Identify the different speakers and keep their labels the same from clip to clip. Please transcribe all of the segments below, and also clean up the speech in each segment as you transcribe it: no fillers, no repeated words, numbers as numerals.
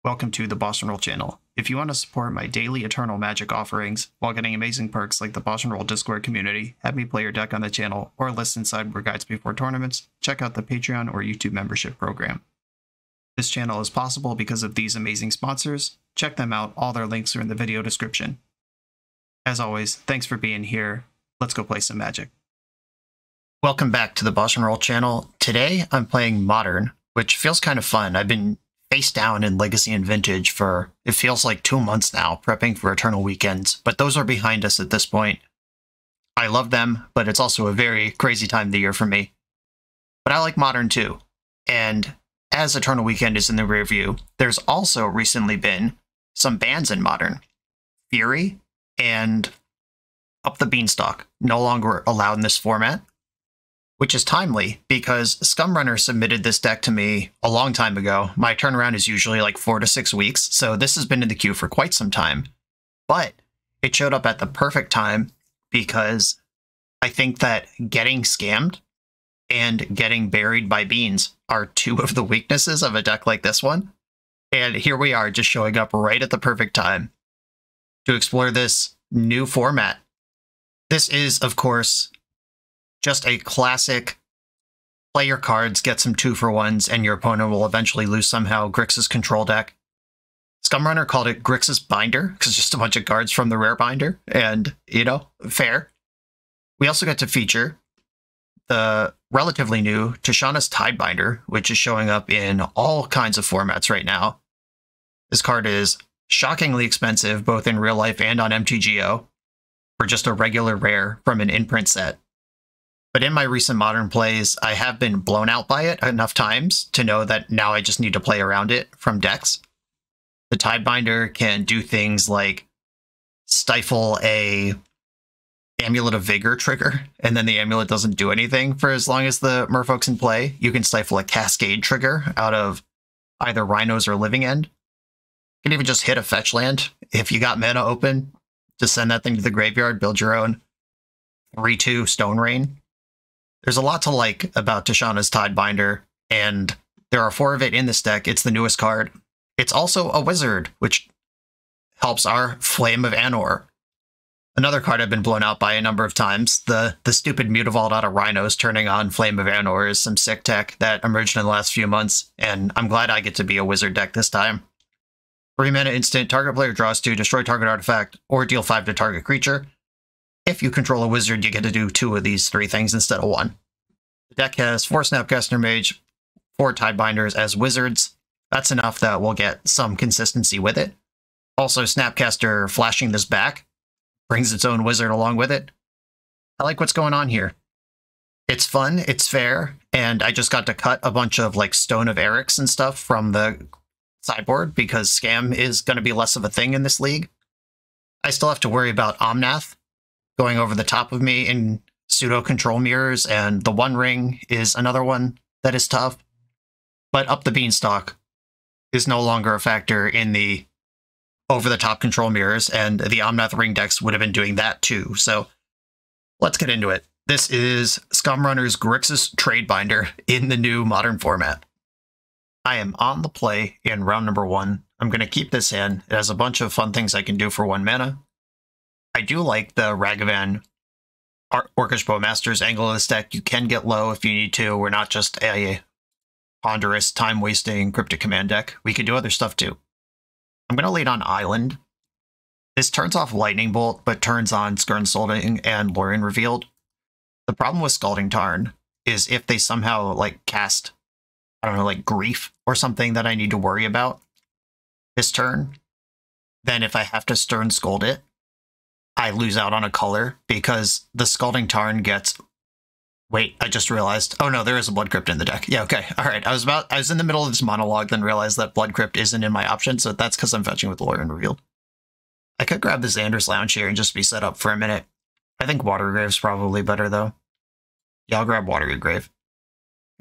Speaker 1: Welcome to the BoshNRoll channel. If you want to support my daily Eternal Magic offerings while getting amazing perks like the BoshNRoll Discord community, have me play your deck on the channel, or listen sideboard guides before tournaments, check out the Patreon or YouTube membership program. This channel is possible because of these amazing sponsors. Check them out, all their links are in the video description. As always, thanks for being here. Let's go play some Magic. Welcome back to the BoshNRoll channel. Today I'm playing Modern, which feels kind of fun. I've been face down in Legacy and Vintage for, it feels like 2 months now, prepping for Eternal Weekends, but those are behind us at this point. I love them, but it's also a very crazy time of the year for me. But I like Modern too, and as Eternal Weekend is in the rear view, there's also recently been some bans in Modern. Fury and Up the Beanstalk no longer allowed in this format, which is timely because Scumrunner submitted this deck to me a long time ago. My turnaround is usually like 4 to 6 weeks, so this has been in the queue for quite some time. But it showed up at the perfect time because I think that getting scammed and getting buried by beans are two of the weaknesses of a deck like this one. And here we are, just showing up right at the perfect time to explore this new format. This is, of course, just a classic play your cards, get some 2-for-1s, and your opponent will eventually lose somehow Grixis control deck. Scumrunner called it Grixis Binder, because it's just a bunch of cards from the rare binder, and, you know, fair. We also get to feature the relatively new Tishana's Tidebinder, which is showing up in all kinds of formats right now. This card is shockingly expensive, both in real life and on MTGO, for just a regular rare from an in-print set. But in my recent Modern plays, I have been blown out by it enough times to know that now I just need to play around it from decks. The Tidebinder can do things like stifle a Amulet of Vigor trigger, and then the amulet doesn't do anything for as long as the merfolk's in play. You can stifle a Cascade trigger out of either Rhinos or Living End. You can even just hit a fetch land. If you got mana open, just send that thing to the graveyard, build your own 3/2 Stone Rain. There's a lot to like about Tishana's Tidebinder, and there are 4 of it in this deck. It's the newest card. It's also a wizard, which helps our Flame of Anor. Another card I've been blown out by a number of times. The stupid Mutavault out of Rhinos turning on Flame of Anor is some sick tech that emerged in the last few months, and I'm glad I get to be a wizard deck this time. 3 mana instant, target player draws 2, destroy target artifact, or deal 5 to target creature. If you control a wizard, you get to do 2 of these 3 things instead of 1. The deck has 4 Snapcaster Mage, 4 Tidebinders as wizards. That's enough that we'll get some consistency with it. Also, Snapcaster flashing this back brings its own wizard along with it. I like what's going on here. It's fun, it's fair, and I just got to cut a bunch of like Stone of Erics and stuff from the sideboard because scam is going to be less of a thing in this league. I still have to worry about Omnath going over the top of me in pseudo-control mirrors, and the One Ring is another one that is tough. But Up the Beanstalk is no longer a factor in the over-the-top control mirrors, and the Omnath Ring decks would have been doing that too. So let's get into it. This is Scumrunner's Grixis Tradebinder in the new Modern format. I am on the play in round number 1. I'm going to keep this hand. It has a bunch of fun things I can do for 1 mana. I do like the Ragavan Orcish Bowmaster's angle of this deck. You can get low if you need to. We're not just a ponderous, time-wasting Cryptic command deck. We can do other stuff too. I'm going to lead on Island. This turns off Lightning Bolt, but turns on Skirnsolding and Lorien Revealed. The problem with Scalding Tarn is if they somehow like cast, I don't know, like Grief or something that I need to worry about this turn, then if I have to Stern Scold it, I lose out on a color because the Scalding Tarn gets... Wait, I just realized. Oh no, there is a Blood Crypt in the deck. Yeah, okay. Alright, I was in the middle of this monologue, then realized that Blood Crypt isn't in my option, so that's because I'm fetching with Lorien Revealed. I could grab the Xander's Lounge here and just be set up for a minute. I think Watergrave's probably better, though. Yeah, I'll grab Watergrave.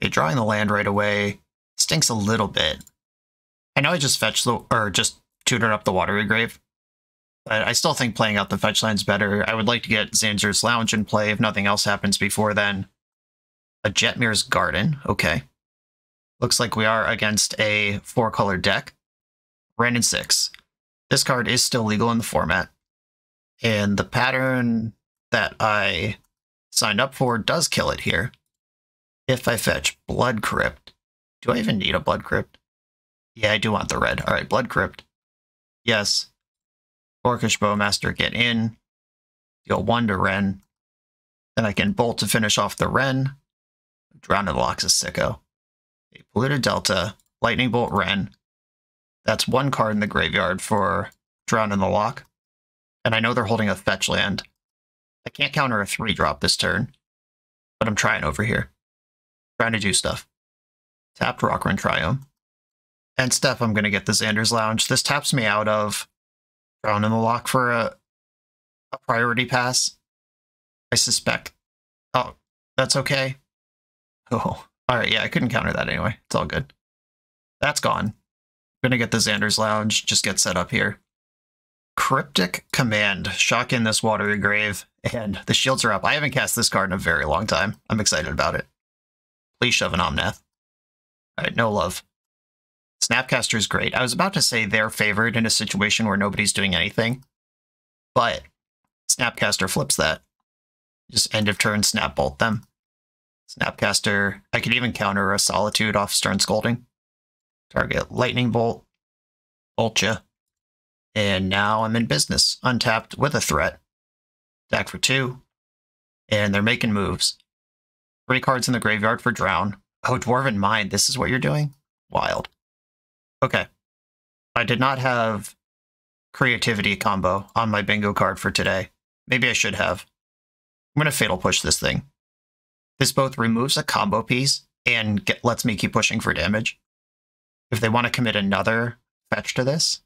Speaker 1: Okay, drawing the land right away stinks a little bit. I know I just fetched just tutored up the Watergrave, but I still think playing out the fetch line's better. I would like to get Xander's Lounge in play if nothing else happens before then. A Jetmir's Garden, okay. Looks like we are against a 4-color deck. Ren and 6. This card is still legal in the format. And the pattern that I signed up for does kill it here. If I fetch Blood Crypt. Do I even need a Blood Crypt? Yeah, I do want the red. Alright, Blood Crypt. Yes. Orcish Bowmaster, get in. Deal 1 to Ren. Then I can bolt to finish off the Ren. Drown in the Lock's a sicko. A Polluted Delta, Lightning Bolt Ren. That's 1 card in the graveyard for Drown in the Lock. And I know they're holding a fetch land. I can't counter a 3-drop this turn, but I'm trying over here. Trying to do stuff. Tapped Rockrun Triome. And step, I'm going to get the Xander's Lounge. This taps me out of Drown in the Lock for a priority pass. I suspect. Oh, that's okay. Oh, alright, yeah, I couldn't counter that anyway. It's all good. That's gone. I'm going to get the Xander's Lounge, just get set up here. Cryptic Command. Shock in this Watery Grave, and the shields are up. I haven't cast this card in a very long time. I'm excited about it. Please shove an Omnath. Alright, no love. Snapcaster is great. I was about to say they're favored in a situation where nobody's doing anything, but Snapcaster flips that. Just end of turn, snap bolt them. Snapcaster, I could even counter a Solitude off Stern Scolding. Target Lightning Bolt, bolt ya. And now I'm in business. Untapped with a threat. Attack for 2. And they're making moves. 3 cards in the graveyard for Drown. Oh, Dwarven Mind, this is what you're doing? Wild. Okay. I did not have Creativity combo on my bingo card for today. Maybe I should have. I'm going to Fatal Push this thing. This both removes a combo piece and lets me keep pushing for damage. If they want to commit another fetch to this,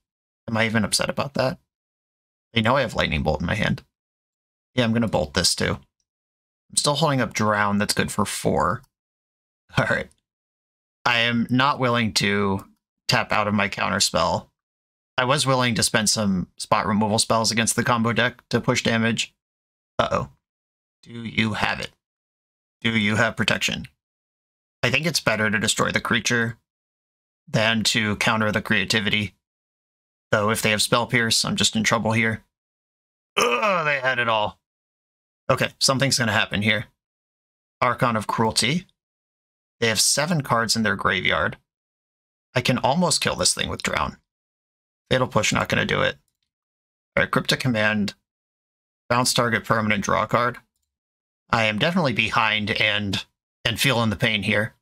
Speaker 1: am I even upset about that? They know I have Lightning Bolt in my hand. Yeah, I'm going to bolt this too. I'm still holding up Drown that's good for 4. Alright. I am not willing to tap out of my counter spell. I was willing to spend some spot removal spells against the combo deck to push damage. Uh-oh. Do you have it? Do you have protection? I think it's better to destroy the creature than to counter the creativity. Though if they have Spell Pierce, I'm just in trouble here. Ugh, they had it all. Okay, something's going to happen here. Archon of Cruelty. They have 7 cards in their graveyard. I can almost kill this thing with Drown. Fatal Push, not going to do it. Alright, Cryptic Command. Bounce target permanent, draw a card. I am definitely behind and feeling the pain here.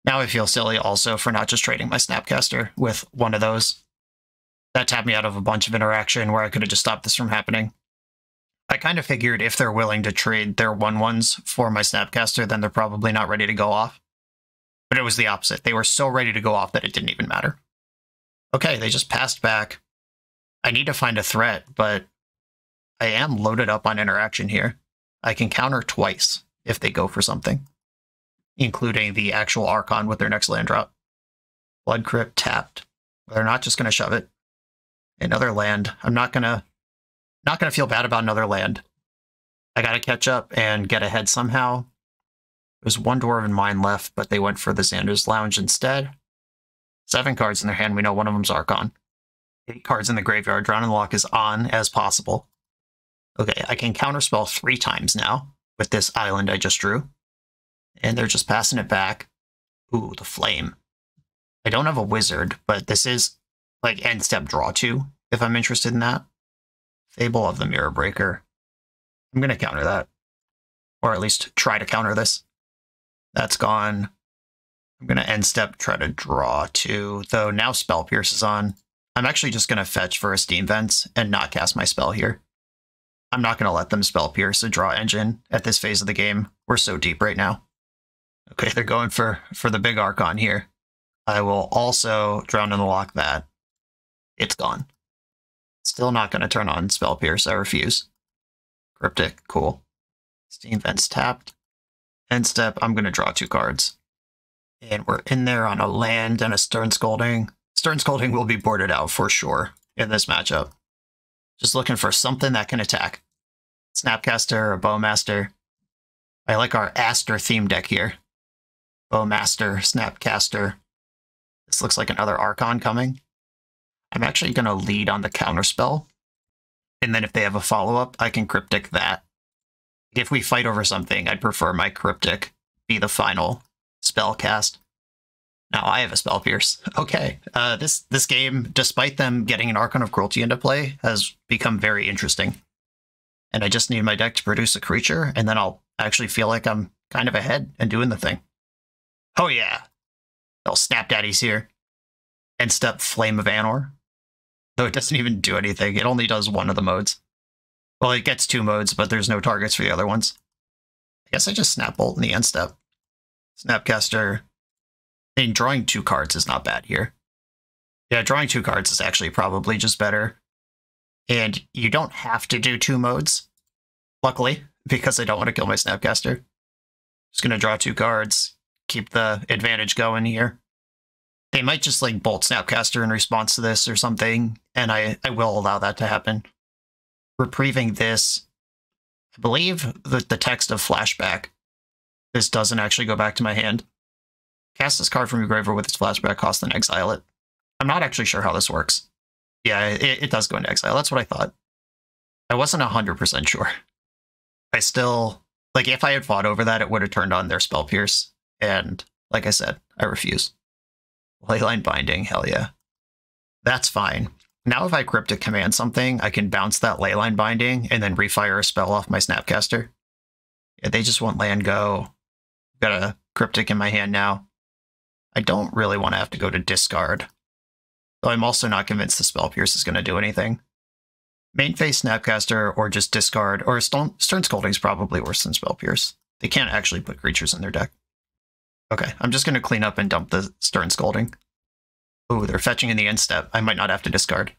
Speaker 1: Now I feel silly also for not just trading my Snapcaster with one of those. That tapped me out of a bunch of interaction where I could have just stopped this from happening. I kind of figured if they're willing to trade their 1/1s for my Snapcaster, then they're probably not ready to go off. But it was the opposite. They were so ready to go off that it didn't even matter. Okay, they just passed back. I need to find a threat, but I am loaded up on interaction here. I can counter twice if they go for something, including the actual Archon with their next land drop. Blood Crypt tapped. They're not just going to shove it. Another land. I'm not gonna feel bad about another land. I gotta catch up and get ahead somehow. There's 1 Dwarven Mine left, but they went for the Xander's Lounge instead. 7 cards in their hand. We know one of them's Archon. 8 cards in the graveyard. Drown in the Lock is on as possible. Okay, I can counterspell 3 times now with this island I just drew. And they're just passing it back. Ooh, the Flame. I don't have a wizard, but this is like end step draw 2, if I'm interested in that. Fable of the Mirror Breaker. I'm going to counter that. Or at least try to counter this. That's gone. I'm going to end step try to draw 2, though now Spell Pierce is on. I'm actually just going to fetch for a Steam Vents and not cast my spell here. I'm not going to let them Spell Pierce a draw engine at this phase of the game. We're so deep right now. Okay, they're going for the big Archon here. I will also Drown in the Lock that. It's gone. Still not going to turn on Spell Pierce. I refuse. Cryptic, cool. Steam Vents tapped. End step, I'm going to draw 2 cards. And we're in there on a land and a Stern Scolding. Stern Scolding will be boarded out for sure in this matchup. Just looking for something that can attack. Snapcaster or Bowmaster. I like our Aster theme deck here. Bowmaster, Snapcaster. This looks like another Archon coming. I'm actually going to lead on the counterspell. And then if they have a follow-up, I can Cryptic that. If we fight over something, I'd prefer my Cryptic be the final spell cast. Now I have a Spell Pierce. Okay, this game, despite them getting an Archon of Cruelty into play, has become very interesting. And I just need my deck to produce a creature, and then I'll actually feel like I'm kind of ahead and doing the thing. Oh yeah! Oh, Snap Daddy's here. End step Flame of Anor. Though it doesn't even do anything, it only does one of the modes. Well, it gets 2 modes, but there's no targets for the other ones. I guess I just Snap Bolt in the end step. Snapcaster. I mean, drawing 2 cards is not bad here. Yeah, drawing 2 cards is actually probably just better. And you don't have to do 2 modes, luckily, because I don't want to kill my Snapcaster. Just going to draw 2 cards, keep the advantage going here. They might just like bolt Snapcaster in response to this or something, and I will allow that to happen. Reprieving this, I believe the text of Flashback. This doesn't actually go back to my hand. Cast this card from your graveyard with its flashback cost and exile it. I'm not actually sure how this works. Yeah, it does go into exile. That's what I thought. I wasn't 100% sure. I still, like, if I had fought over that, it would have turned on their Spell Pierce. And, like I said, I refuse. Leyline Binding, hell yeah. That's fine. Now if I Cryptic command something, I can bounce that Leyline Binding and then refire a spell off my Snapcaster. Yeah, they just want land go. Got a Cryptic in my hand now. I don't really want to have to go to discard. Though I'm also not convinced the Spell Pierce is going to do anything. Main phase Snapcaster or just discard, or Stern Scolding is probably worse than Spell Pierce. They can't actually put creatures in their deck. Okay, I'm just going to clean up and dump the Stern Scolding. Ooh, they're fetching in the end step. I might not have to discard.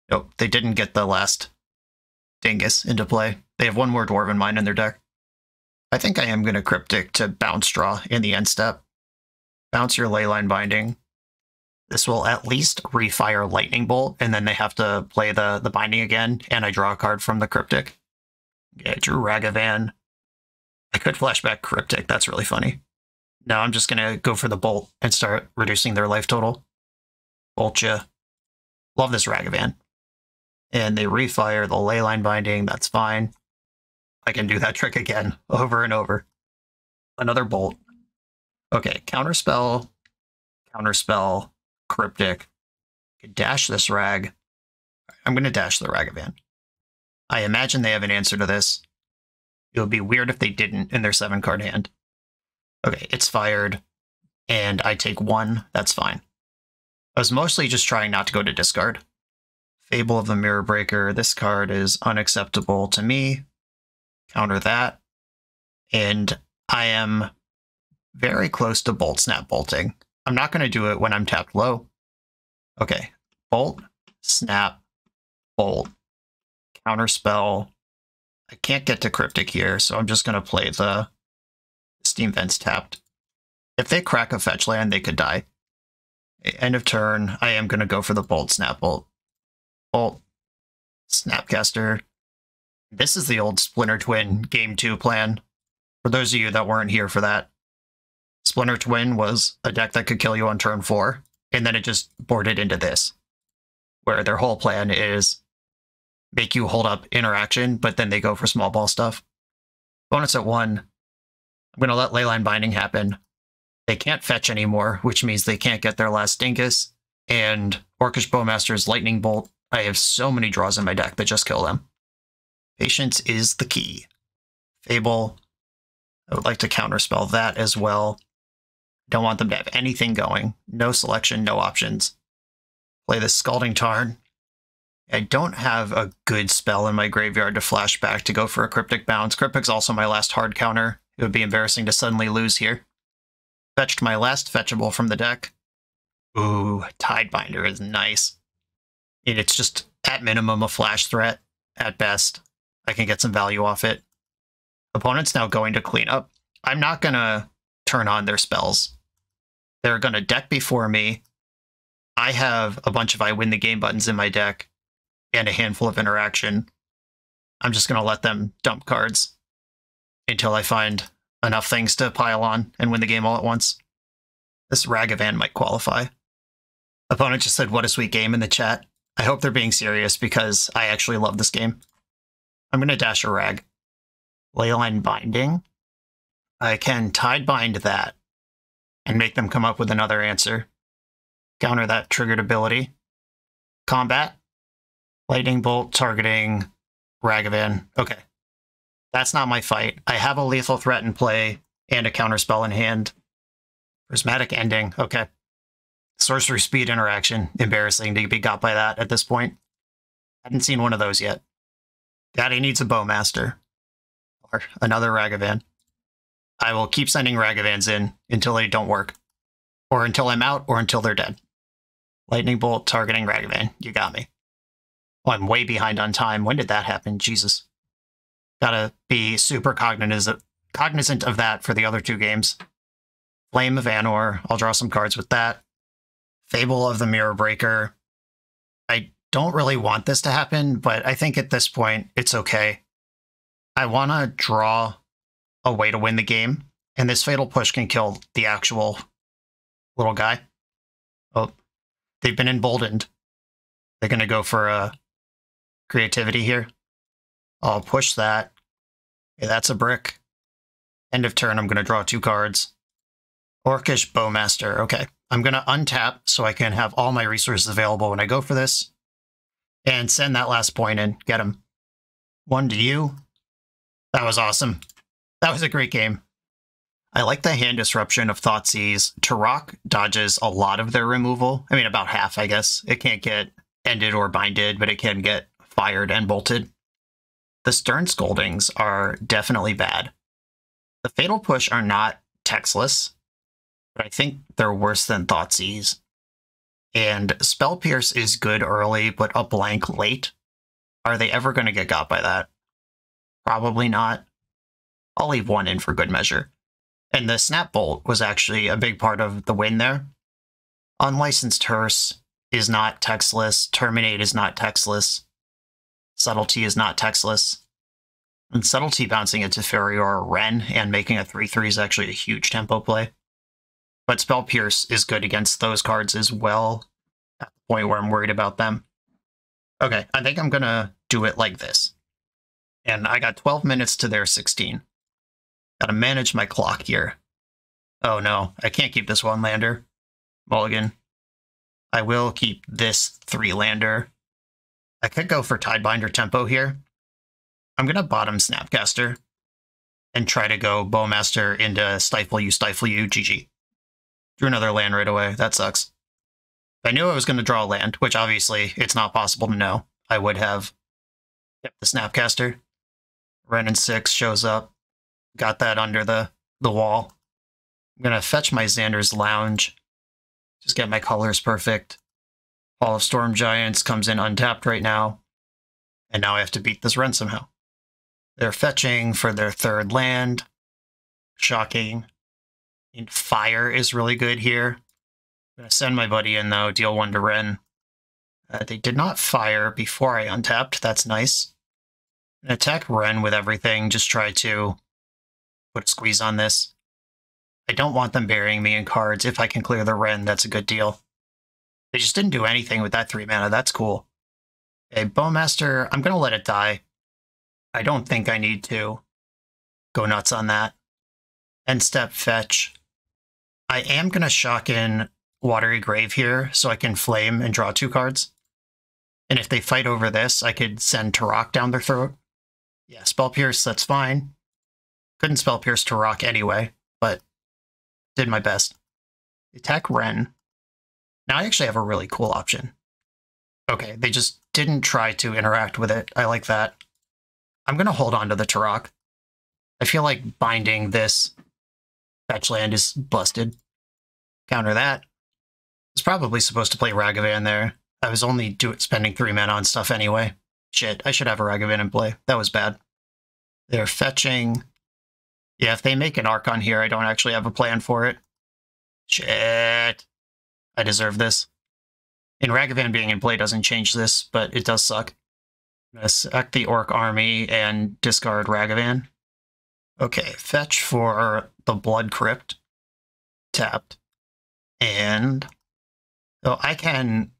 Speaker 1: Nope, they didn't get the last Dingus into play. They have 1 more Dwarven Mine in their deck. I think I am going to Cryptic to bounce draw in the end step. Bounce your Leyline Binding. This will at least refire Lightning Bolt, and then they have to play the Binding again, and I draw a card from the Cryptic. Yeah, drew Ragavan. I could flashback Cryptic, that's really funny. Now I'm just going to go for the Bolt and start reducing their life total. Bolt ya. Love this Ragavan. And they refire the Leyline Binding, that's fine. I can do that trick again, over and over. Another Bolt. Okay, Counterspell, Counterspell, Cryptic. I could dash this Rag. I'm going to dash the Ragavan. I imagine they have an answer to this. It would be weird if they didn't in their 7-card hand. Okay, it's fired, and I take 1. That's fine. I was mostly just trying not to go to discard. Fable of the Mirror Breaker. This card is unacceptable to me. Counter that. And I am very close to Bolt Snap Bolting. I'm not going to do it when I'm tapped low. Okay, Bolt, Snap, Bolt, Counterspell. I can't get to Cryptic here, so I'm just going to play the Steam Vents tapped. If they crack a fetch land, they could die. End of turn, I am going to go for the Bolt, Snap, Bolt. Bolt, Snapcaster. This is the old Splinter Twin Game 2 plan. For those of you that weren't here for that, Splinter Twin was a deck that could kill you on turn 4, and then it just boarded into this, where their whole plan is make you hold up interaction, but then they go for small ball stuff. Bonus at 1. I'm going to let Leyline Binding happen. They can't fetch anymore, which means they can't get their last Dingus, and Orcish Bowmaster's Lightning Bolt. I have so many draws in my deck that just kill them. Patience is the key. Fable. I would like to counterspell that as well. Don't want them to have anything going. No selection, no options. Play the Scalding Tarn. I don't have a good spell in my graveyard to flash back to go for a Cryptic bounce. Cryptic's also my last hard counter. It would be embarrassing to suddenly lose here. Fetched my last fetchable from the deck. Ooh, Tidebinder is nice. And it's just, at minimum, a flash threat. At best, I can get some value off it. Opponent's now going to clean up. I'm not going to turn on their spells. They're going to deck before me. I have a bunch of I win the game buttons in my deck and a handful of interaction. I'm just going to let them dump cards until I find enough things to pile on and win the game all at once. This Ragavan might qualify. Opponent just said, "What a sweet game" in the chat. I hope they're being serious because I actually love this game. I'm going to dash a rag. Leyline Binding. I can Tide Bind that and make them come up with another answer. Counter that triggered ability. Combat. Lightning Bolt targeting Ragavan. Okay. That's not my fight. I have a lethal threat in play and a counterspell in hand. Prismatic Ending. Okay. Sorcery Speed interaction. Embarrassing to be got by that at this point. Hadn't seen one of those yet. Daddy needs a Bowmaster. Or another Ragavan. I will keep sending Ragavans in until they don't work. Or until I'm out, or until they're dead. Lightning Bolt targeting Ragavan. You got me. Oh, I'm way behind on time. When did that happen? Jesus. Gotta be super cognizant of that for the other two games. Flame of Anor. I'll draw some cards with that. Fable of the Mirror Breaker. I don't really want this to happen, but I think at this point, it's okay. I want to draw a way to win the game, and this Fatal Push can kill the actual little guy. Oh, they've been emboldened. They're going to go for a creativity here. I'll push that. Okay, that's a brick. End of turn, I'm going to draw 2 cards. Orcish Bowmaster. Okay, I'm going to untap so I can have all my resources available when I go for this. And send that last point in. Get him. 1 to you. That was awesome. That was a great game. I like the hand disruption of Thoughtseize. Turok dodges a lot of their removal. I mean, about half, I guess. It can't get ended or binded, but it can get fired and bolted. The Stern Scoldings are definitely bad. The Fatal Push are not textless, but I think they're worse than Thoughtseize. And Spell Pierce is good early, but a blank late. Are they ever going to get got by that? Probably not. I'll leave 1 in for good measure. And the Snap Bolt was actually a big part of the win there. Unlicensed Hearse is not textless. Terminate is not textless. Subtlety is not textless. And Subtlety bouncing into Teferi Wrenn and making a 3/3 is actually a huge tempo play. But Spell Pierce is good against those cards as well, at the point where I'm worried about them. Okay, I think I'm going to do it like this. And I got 12 minutes to their 16. Gotta manage my clock here. Oh no, I can't keep this 1-lander. Mulligan. I will keep this 3-lander. I could go for Tidebinder tempo here. I'm going to bottom Snapcaster and try to go Bowmaster into Stifle You, GG. Drew another land right away. That sucks. If I knew I was going to draw a land, which obviously it's not possible to know, I would have kept the Snapcaster. Wrenn and 6 shows up. Got that under the wall. I'm going to fetch my Xander's Lounge. Just get my colors perfect. Hall of Storm Giants comes in untapped right now. And now I have to beat this Wrenn somehow. They're fetching for their 3rd land. Shocking. And Fire is really good here. I'm going to send my buddy in, though. Deal 1 to Wrenn. They did not fire before I untapped. That's nice. And attack Wrenn with everything. Just try to put a squeeze on this. I don't want them burying me in cards. If I can clear the Wrenn, that's a good deal. They just didn't do anything with that 3 mana. That's cool. Okay, Bowmaster, I'm going to let it die. I don't think I need to go nuts on that. End step fetch. I am going to shock in Watery Grave here so I can flame and draw 2 cards. And if they fight over this, I could send Turok down their throat. Yeah, Spell Pierce, that's fine. Couldn't Spell Pierce Turok anyway, but did my best. Attack Wrenn. Now I actually have a really cool option. Okay, they just didn't try to interact with it. I like that. I'm going to hold on to the Turok. I feel like binding this fetch land is busted. Counter that. I was probably supposed to play Ragavan there. I was only spending 3 mana on stuff anyway. Shit, I should have a Ragavan in play. That was bad. They're fetching. Yeah, if they make an Archon here, I don't actually have a plan for it. Shit. I deserve this. And Ragavan being in play doesn't change this, but it does suck. I'm going to sack the Orc army and discard Ragavan. Okay, fetch for the Blood Crypt. Tapped. And So I can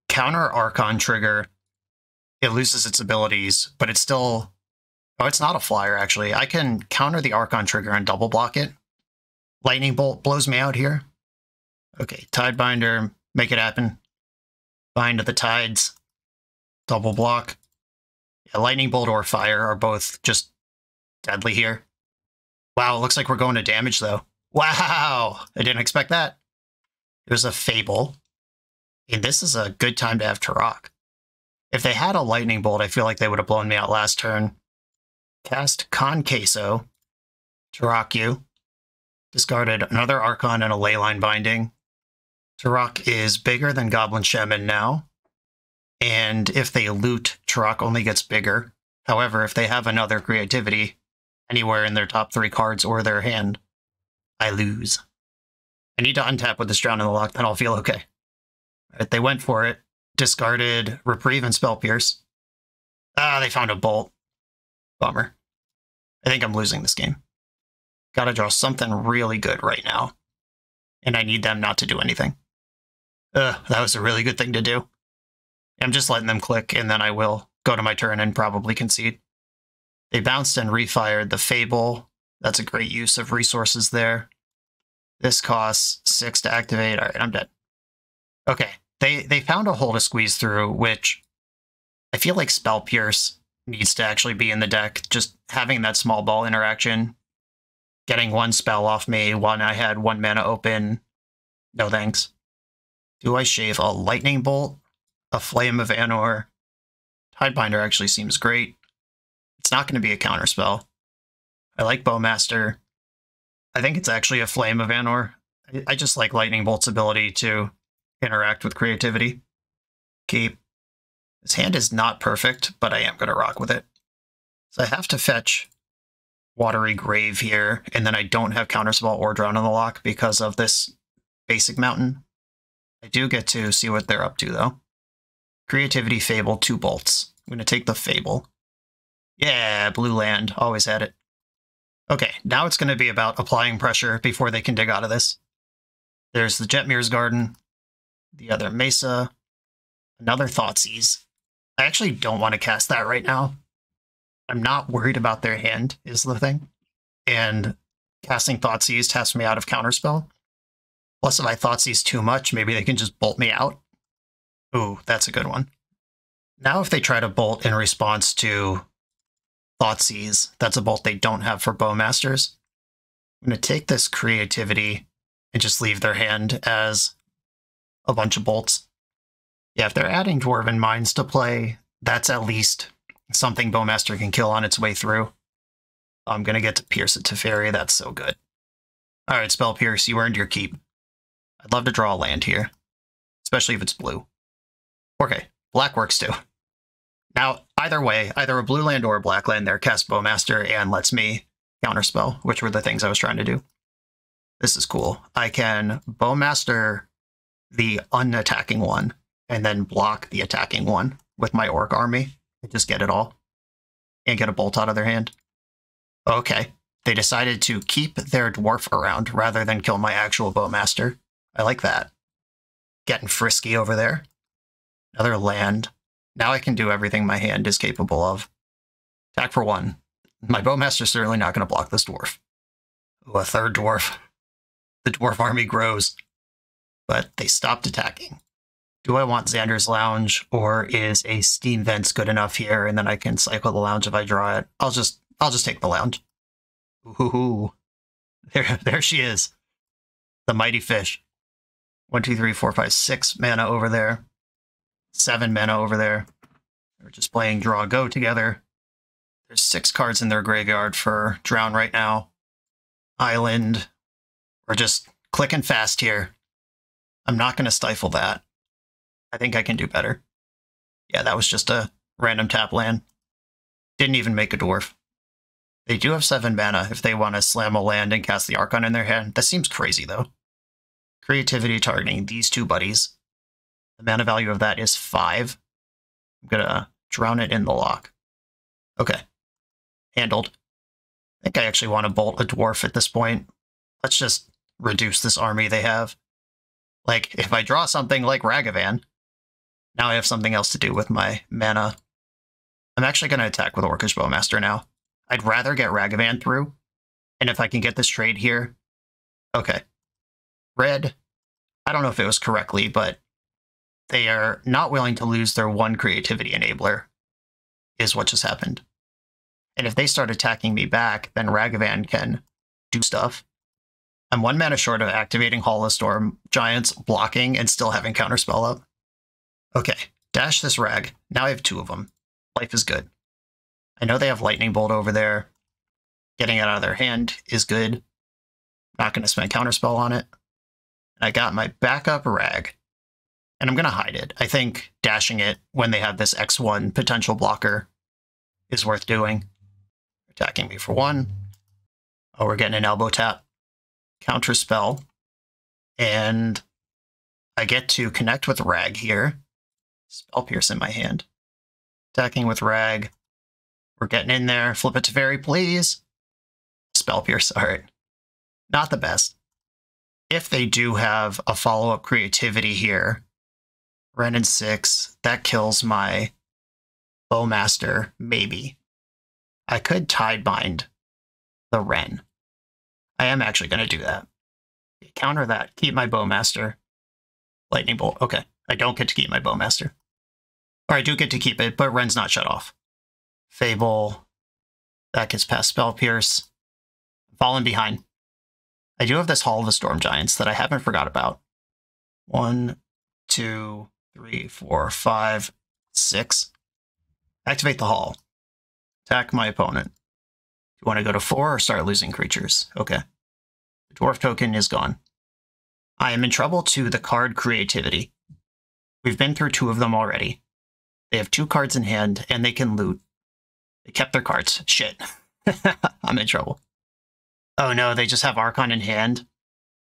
Speaker 1: counter Archon trigger. It loses its abilities, but it's still... Oh, it's not a flyer, actually. I can counter the Archon trigger and double block it. Lightning Bolt blows me out here. Okay, Tidebinder, make it happen. Bind to the tides. Double block. Yeah, Lightning Bolt or Fire are both just deadly here. Wow, it looks like we're going to damage, though. Wow! I didn't expect that. There's a Fable. And this is a good time to have Turok. If they had a Lightning Bolt, I feel like they would have blown me out last turn. Cast Con Queso. Turok you. Discarded another Archon and a Leyline Binding. Turok is bigger than Goblin Shaman now. And if they loot, Turok only gets bigger. However, if they have another creativity anywhere in their top 3 cards or their hand, I lose. I need to untap with this Drown in the Loch, then I'll feel okay. Right, they went for it. Discarded Reprieve and Spell Pierce. Ah, they found a Bolt. Bummer. I think I'm losing this game. Gotta draw something really good right now. And I need them not to do anything. That was a really good thing to do. I'm just letting them click, and then I will go to my turn and probably concede. They bounced and refired the Fable. That's a great use of resources there. This costs 6 to activate. All right, I'm dead. Okay, they found a hole to squeeze through, which I feel like Spell Pierce needs to actually be in the deck. Just having that small ball interaction, getting 1 spell off me when I had 1 mana open. No thanks. Do I shave a Lightning Bolt? A Flame of Anor? Tidebinder actually seems great. It's not going to be a counterspell. I like Bowmaster. I think it's actually a Flame of Anor. I just like Lightning Bolt's ability to interact with creativity. Keep. This hand is not perfect, but I am going to rock with it. So I have to fetch Watery Grave here, and then I don't have Counterspell or Drown in the Loch because of this basic mountain. I do get to see what they're up to, though. Creativity, Fable, 2 bolts. I'm going to take the Fable. Yeah, blue land. Always had it. Okay, now it's going to be about applying pressure before they can dig out of this. There's the Jetmir's Garden, the other Mesa, another Thoughtseize. I actually don't want to cast that right now. I'm not worried about their hand, is the thing. And casting Thoughtseize taps me out of Counterspell. Plus, if I Thoughtseize too much, maybe they can just bolt me out. Ooh, that's a good one. Now if they try to bolt in response to Thoughtseize, that's a bolt they don't have for Bowmasters. I'm going to take this creativity and just leave their hand as a bunch of bolts. Yeah, if they're adding Dwarven Mines to play, that's at least something Bowmaster can kill on its way through. I'm going to get to Pierce it to Fairy. That's so good. All right, Spell Pierce, you earned your keep. I'd love to draw a land here, especially if it's blue. Okay, black works too. Now, either way, either a blue land or a black land there casts Bowmaster and lets me counterspell, which were the things I was trying to do. This is cool. I can Bowmaster the unattacking one and then block the attacking one with my Orc army and just get it all and get a bolt out of their hand. Okay, they decided to keep their dwarf around rather than kill my actual Bowmaster. I like that. Getting frisky over there. Another land. Now I can do everything my hand is capable of. Attack for 1. My Bowmaster's certainly not going to block this dwarf. Ooh, a third dwarf. The dwarf army grows. But they stopped attacking. Do I want Xander's Lounge, or is a Steam Vents good enough here, and then I can cycle the Lounge if I draw it? I'll just take the Lounge. Ooh, there she is. The Mighty Fish. 1, 2, 3, 4, 5, 6 mana over there. 7 mana over there. They're just playing Draw Go together. There's 6 cards in their graveyard for Drown right now. Island. We're just clicking fast here. I'm not going to stifle that. I think I can do better. Yeah, that was just a random tap land. Didn't even make a dwarf. They do have 7 mana if they want to slam a land and cast the Archon in their hand. That seems crazy, though. Creativity targeting these 2 buddies. The mana value of that is 5. I'm going to drown it in the lock. Okay. Handled. I think I actually want to bolt a dwarf at this point. Let's just reduce this army they have. Like, if I draw something like Ragavan, now I have something else to do with my mana. I'm actually going to attack with Orcish Bowmaster now. I'd rather get Ragavan through, and if I can get this trade here... Okay. Red, I don't know if it was correctly, but they are not willing to lose their one creativity enabler, is what just happened. And if they start attacking me back, then Ragavan can do stuff. I'm 1 mana short of activating Hall of Storm Giants, blocking, and still having Counterspell up. Okay, dash this Rag. Now I have 2 of them. Life is good. I know they have Lightning Bolt over there. Getting it out of their hand is good. Not going to spend Counterspell on it. I got my backup Rag. And I'm going to hide it. I think dashing it when they have this X1 potential blocker is worth doing. Attacking me for 1. Oh, we're getting an elbow tap. Counterspell. And I get to connect with Rag here. Spell Pierce in my hand. Attacking with Rag. We're getting in there. Flip it to Fairy, please. Spell Pierce. All right. Not the best. If they do have a follow-up creativity here, Ren and 6, that kills my Bowmaster, maybe. I could Tidebind the Ren. I am actually going to do that. Counter that. Keep my Bowmaster. Lightning Bolt. Okay. I don't get to keep my Bowmaster. Or I do get to keep it, but Ren's not shut off. Fable. That gets past Spell Pierce. Falling behind. I do have this Hall of the Storm Giants that I haven't forgot about. 1, 2, 3, 4, 5, 6. Activate the Hall. Attack my opponent. You want to go to 4 or start losing creatures? Okay. The Dwarf token is gone. I am in trouble to the card creativity. We've been through 2 of them already. They have 2 cards in hand, and they can loot. They kept their cards. Shit. I'm in trouble. Oh no, they just have Archon in hand?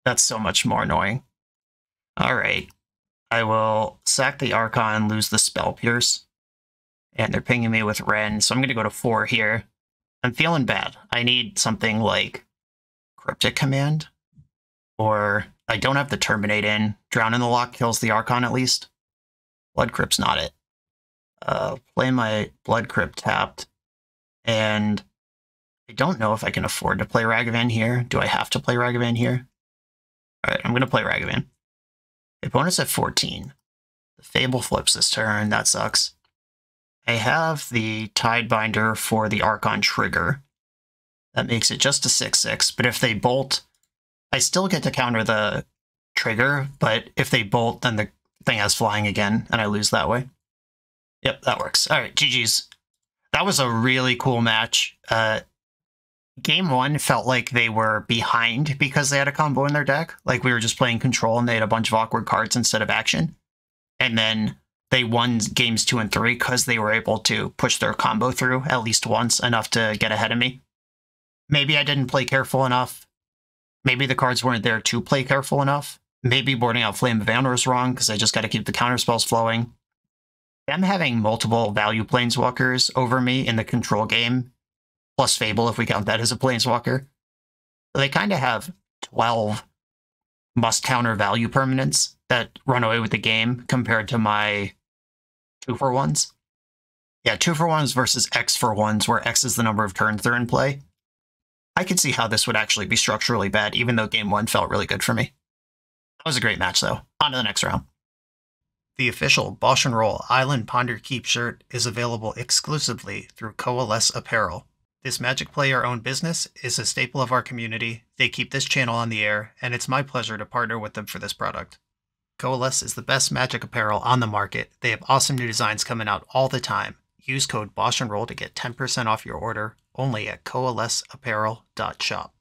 Speaker 1: That's so much more annoying. Alright. I will sack the Archon, lose the Spell Pierce. And they're pinging me with Ren, so I'm going to go to 4 here. I'm feeling bad. I need something like Cryptic Command. Or I don't have the Terminate in. Drown in the Lock kills the Archon at least. Blood Crypt's not it. Play my Blood Crypt tapped. And I don't know if I can afford to play Ragavan here. Do I have to play Ragavan here? Alright, I'm going to play Ragavan. The opponent's at 14. The Fable flips this turn. That sucks. I have the Tidebinder for the Archon trigger. That makes it just a 6/6, but if they bolt, I still get to counter the trigger, but if they bolt, then the thing has flying again, and I lose that way. Yep, that works. Alright, GG's. That was a really cool match. Game 1 felt like they were behind because they had a combo in their deck. Like we were just playing control and they had a bunch of awkward cards instead of action. And then they won games 2 and 3 because they were able to push their combo through at least once, enough to get ahead of me. Maybe I didn't play careful enough. Maybe the cards weren't there to play careful enough. Maybe boarding out Flame of Anor is wrong because I just got to keep the counterspells flowing. Them having multiple value planeswalkers over me in the control game, plus Fable if we count that as a planeswalker. They kind of have 12 must-counter value permanents that run away with the game compared to my 2-for-1s. Yeah, 2-for-1s versus X-for-1s, where X is the number of turns they're in play. I could see how this would actually be structurally bad, even though Game 1 felt really good for me. That was a great match, though. On to the next round. The official BoshNRoll Island Ponder Keep shirt is available exclusively through Coalesce Apparel. This Magic player-owned business is a staple of our community. They keep this channel on the air, and it's my pleasure to partner with them for this product. Coalesce is the best Magic apparel on the market. They have awesome new designs coming out all the time. Use code BoshNRoll to get 10% off your order, only at coalesceapparel.shop.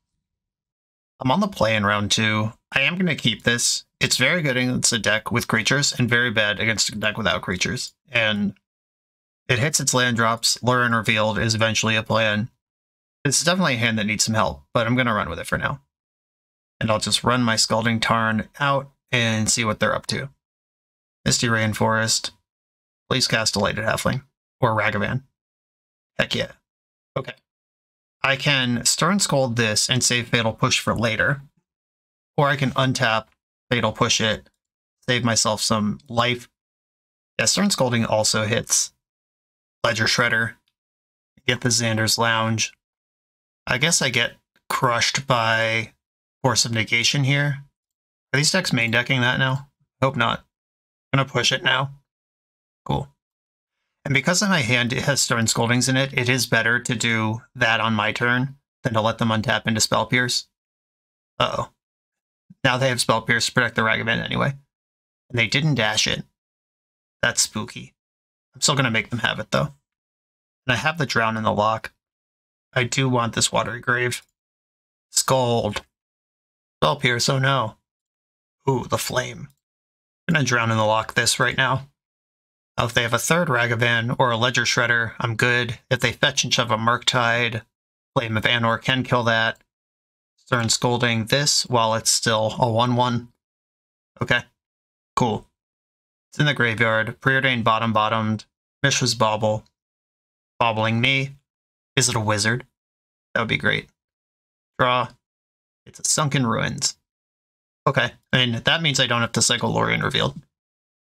Speaker 1: I'm on the play in round 2. I am going to keep this. It's very good against a deck with creatures, and very bad against a deck without creatures. And it hits its land drops. Lure Unrevealed is eventually a plan. It's definitely a hand that needs some help, but I'm going to run with it for now. And I'll just run my Scalding Tarn out and see what they're up to. Misty Rainforest. Please cast Delighted Halfling. Or Ragavan. Heck yeah. Okay. I can Stern Scold this and save Fatal Push for later. Or I can untap, Fatal Push it, Save myself some life. Yeah, Stern Scolding also hits Ledger Shredder. Get the Xander's Lounge. I guess I get crushed by Force of Negation here. Are these decks main decking that now? Hope not. I'm gonna push it now. Cool. And because my hand has Stern Scoldings in it, it is better to do that on my turn than to let them untap into Spell Pierce. Uh-oh. Now they have Spell Pierce to protect the Ragavan anyway. And they didn't dash it. That's spooky. I'm still going to make them have it, though. And I have the Drown in the lock. I do want this Watery Grave. Scald. Spell Pierce, oh no. Ooh, the Flame. I'm going to Drown in the lock this right now. Now, if they have a third Ragavan or a Ledger Shredder, I'm good. If they fetch and shove a Murktide, Flame of Anor can kill that. Stern Scolding this while it's still a 1-1. Okay, cool. It's in the graveyard. Preordained bottomed. Mishra's Bauble. Bobbling me. Is it a wizard? That would be great. Draw. It's a Sunken Ruins. Okay, and that means I don't have to cycle Lorien Revealed.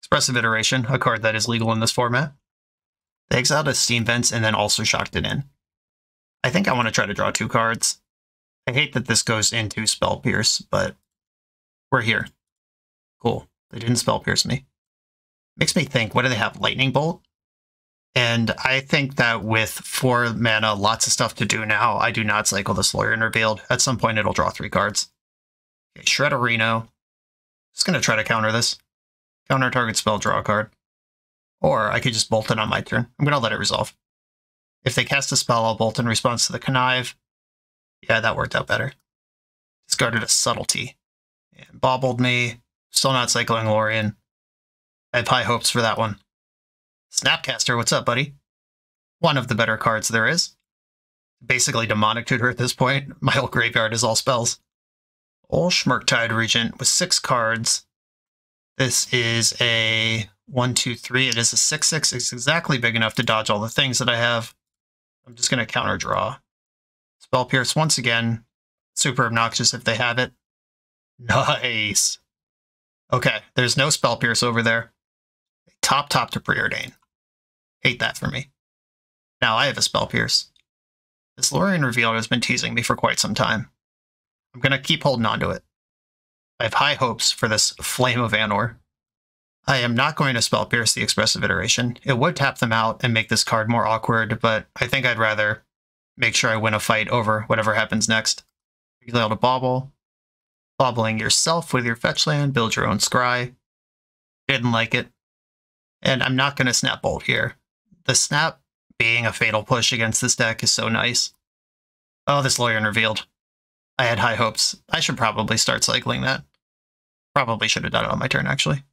Speaker 1: Expressive Iteration, a card that is legal in this format. They exiled a Steam Vents and then also shocked it in. I think I want to try to draw 2 cards. I hate that this goes into Spell Pierce, but we're here. Cool. They didn't Spell Pierce me. Makes me think, what do they have? Lightning Bolt? And I think that with 4 mana, lots of stuff to do now, I do not cycle this Lorien Revealed. At some point, it'll draw 3 cards. Okay, Shredderino. Just going to try to counter this. Counter target spell, draw a card. Or I could just bolt it on my turn. I'm going to let it resolve. If they cast a spell, I'll bolt in response to the Connive. Yeah, that worked out better. Discarded a Subtlety. And bobbled me. Still not cycling Lorien. I have high hopes for that one. Snapcaster, what's up, buddy? One of the better cards there is. Basically demonic tutor at this point. My whole graveyard is all spells. Ol Schmurktide Regent with 6 cards. This is a 1, 2, 3. It is a 6/6. It's exactly big enough to dodge all the things that I have. I'm just going to counter draw. Spell Pierce once again. Super obnoxious if they have it. Nice. Okay, there's no Spell Pierce over there. Top to Preordain. Hate that for me. Now I have a Spell Pierce. This Lorien Revealed has been teasing me for quite some time. I'm going to keep holding on to it. I have high hopes for this Flame of Anor. I am not going to Spell Pierce the Expressive Iteration. It would tap them out and make this card more awkward, but I think I'd rather make sure I win a fight over whatever happens next. Exile to Bobble. Bobbling yourself with your fetch land, build your own Scry. Didn't like it. And I'm not going to Snap Bolt here. The Snap being a fatal push against this deck is so nice. Oh, this Lorien Revealed. I had high hopes. I should probably start cycling that. Probably should have done it on my turn, actually.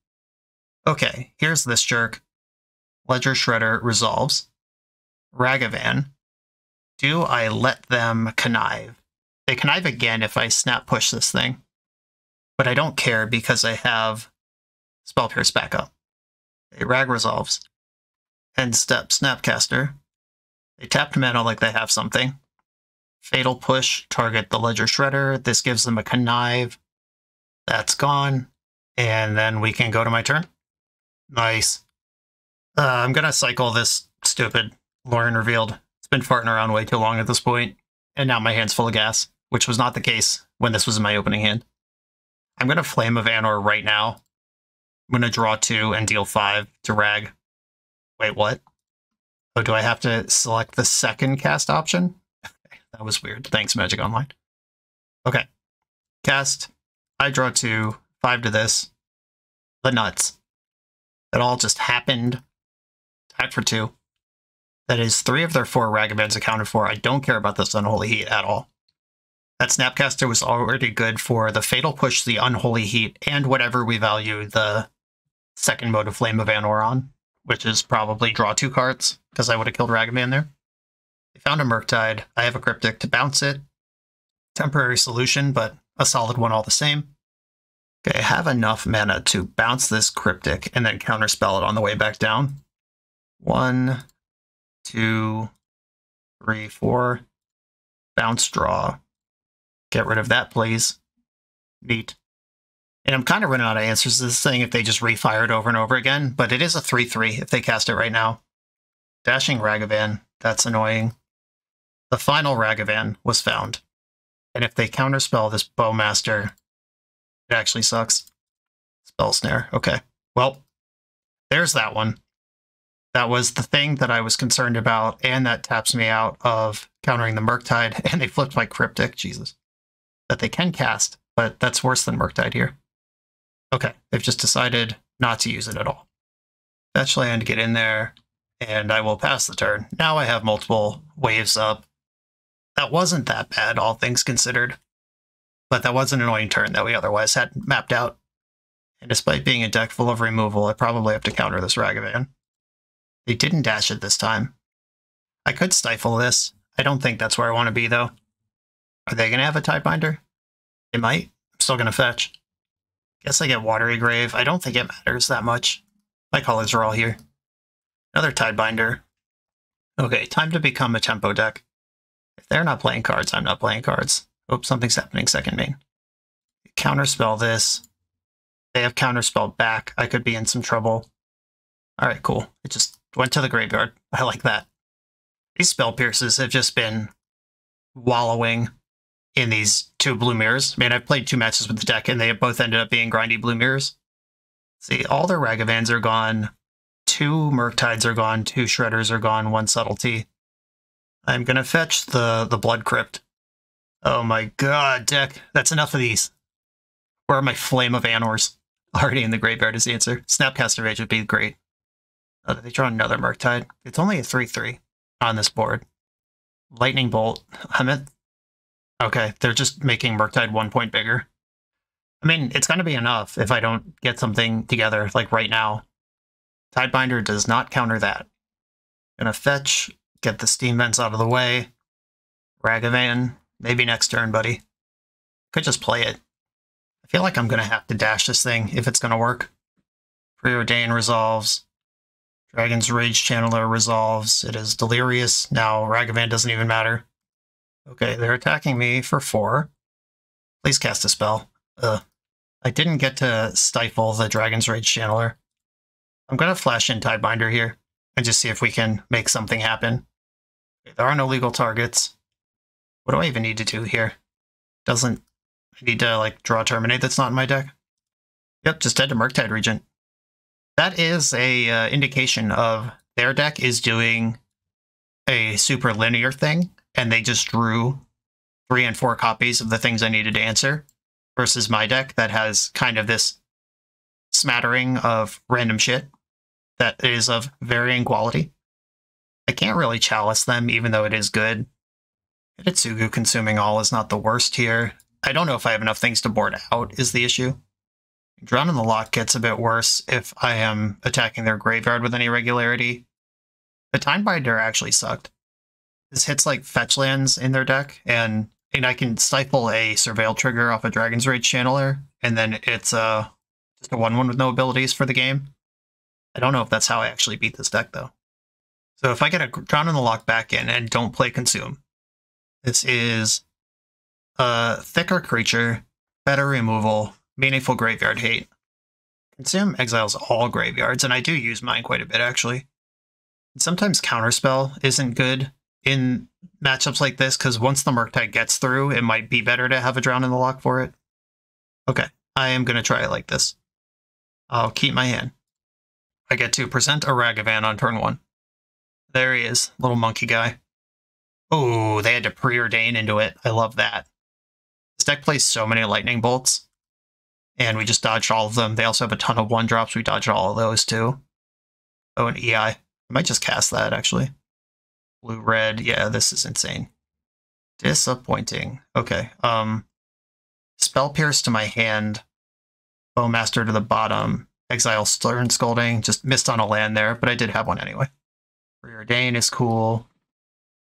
Speaker 1: Okay, here's this jerk. Ledger Shredder resolves. Ragavan. Do I let them connive? They connive again if I snap push this thing. But I don't care because I have Spell Pierce backup. A Rag resolves. End step Snapcaster. They tapped mana like they have something. Fatal push, target the Ledger Shredder. This gives them a connive. That's gone. And then we can go to my turn. Nice. I'm going to cycle this stupid Lorien Revealed. It's been farting around way too long at this point. And now my hand's full of gas, which was not the case when this was in my opening hand. I'm going to Flame of Anor right now. I'm going to draw 2 and deal 5 to Rag. Wait, what? Oh, do I have to select the second cast option? That was weird. Thanks, Magic Online. Okay. Cast. I draw 2. 5 to this. The nuts. That all just happened. Attack for 2. That is 3 of their 4 Ragavans accounted for. I don't care about this Unholy Heat at all. That Snapcaster was already good for the Fatal Push, the Unholy Heat, and whatever we value the second mode of Flame of Anor on, which is probably draw 2 cards, because I would have killed Ragavan there. They found a Murktide. I have a Cryptic to bounce it. Temporary solution, but a solid one all the same. Okay, I have enough mana to bounce this Cryptic and then counterspell it on the way back down. 1, 2, 3, 4. Bounce, draw. Get rid of that, please. Neat. And I'm kind of running out of answers to this thing if they just refire it over and over again, but it is a 3-3 if they cast it right now. Dashing Ragavan, that's annoying. The final Ragavan was found. And if they counterspell this Bowmaster, it actually sucks. Spell Snare, okay. Well, there's that one. That was the thing that I was concerned about, and that taps me out of countering the Murktide, and they flipped my Cryptic, Jesus. That they can cast, but that's worse than Murktide here. Okay, they've just decided not to use it at all. Fetch land, get in there, and I will pass the turn. Now I have multiple waves up. That wasn't that bad, all things considered. But that was an annoying turn that we otherwise had mapped out. And despite being a deck full of removal, I probably have to counter this Ragavan. They didn't dash it this time. I could stifle this. I don't think that's where I want to be, though. Are they going to have a Tidebinder? They might. I'm still going to fetch. Guess I get Watery Grave. I don't think it matters that much. My colors are all here. Another Tidebinder. Okay, time to become a tempo deck. If they're not playing cards, I'm not playing cards. Oops, something's happening second main. Counterspell this. They have counterspelled back. I could be in some trouble. Alright, cool. It just went to the graveyard. I like that. These Spell Pierces have just been wallowing in these two blue mirrors. I mean, I've played 2 matches with the deck, and they both ended up being grindy blue mirrors. See, all their Ragavans are gone. 2 Murktides are gone. 2 Shredders are gone. 1 Subtlety. I'm going to fetch the Blood Crypt. Oh my god, deck. That's enough of these. Where are my Flame of Anors? Already in the graveyard is the answer. Snapcaster Rage would be great. Oh, did they draw another Murktide? It's only a 3-3 on this board. Lightning Bolt. Okay, they're just making Murktide 1 point bigger. I mean, it's going to be enough if I don't get something together, like right now. Tidebinder does not counter that. Gonna fetch, get the Steam Vents out of the way. Ragavan, maybe next turn, buddy. Could just play it. I feel like I'm gonna have to dash this thing if it's gonna work. Preordain resolves. Dragon's Rage Channeler resolves. It is Delirious. Now Ragavan doesn't even matter. Okay, they're attacking me for 4. Please cast a spell. I didn't get to stifle the Dragon's Rage Channeler. I'm going to flash in Tidebinder here and just see if we can make something happen. Okay, there are no legal targets. What do I even need to do here? I need to, like, draw Terminate that's not in my deck? Yep, just head to Murktide Regent. That is a indication of their deck is doing a super linear thing, and they just drew 3 and 4 copies of the things I needed to answer, versus my deck that has kind of this smattering of random shit that is of varying quality. I can't really chalice them, even though it is good. Hitotsugu consuming all is not the worst here. I don't know if I have enough things to board out is the issue. Drown in the Lock gets a bit worse if I am attacking their graveyard with any regularity. The Tidebinder actually sucked. This hits like fetch lands in their deck, and I can stifle a Surveil trigger off a Dragon's Rage Channeler, and then it's just a 1-1 with no abilities for the game. I don't know if that's how I actually beat this deck, though. So if I get a Drown in the Lock back in and don't play Consume, this is a thicker creature, better removal, meaningful graveyard hate. Consume exiles all graveyards, and I do use mine quite a bit, actually. And sometimes Counterspell isn't good in matchups like this, because once the Murktide gets through, it might be better to have a Drown in the Lock for it. Okay, I am going to try it like this. I'll keep my hand. I get to present a Ragavan on turn 1. There he is, little monkey guy. Oh, they had to preordain into it. I love that. This deck plays so many lightning bolts, and we just dodged all of them. They also have a ton of 1-drops. We dodged all of those, too. Oh, an EI. I might just cast that, actually. Blue-red. Yeah, this is insane. Disappointing. Okay. Spell Pierce to my hand. Bowmaster to the bottom. Exile Stern Scolding. Just missed on a land there, but I did have one anyway. Preordain is cool.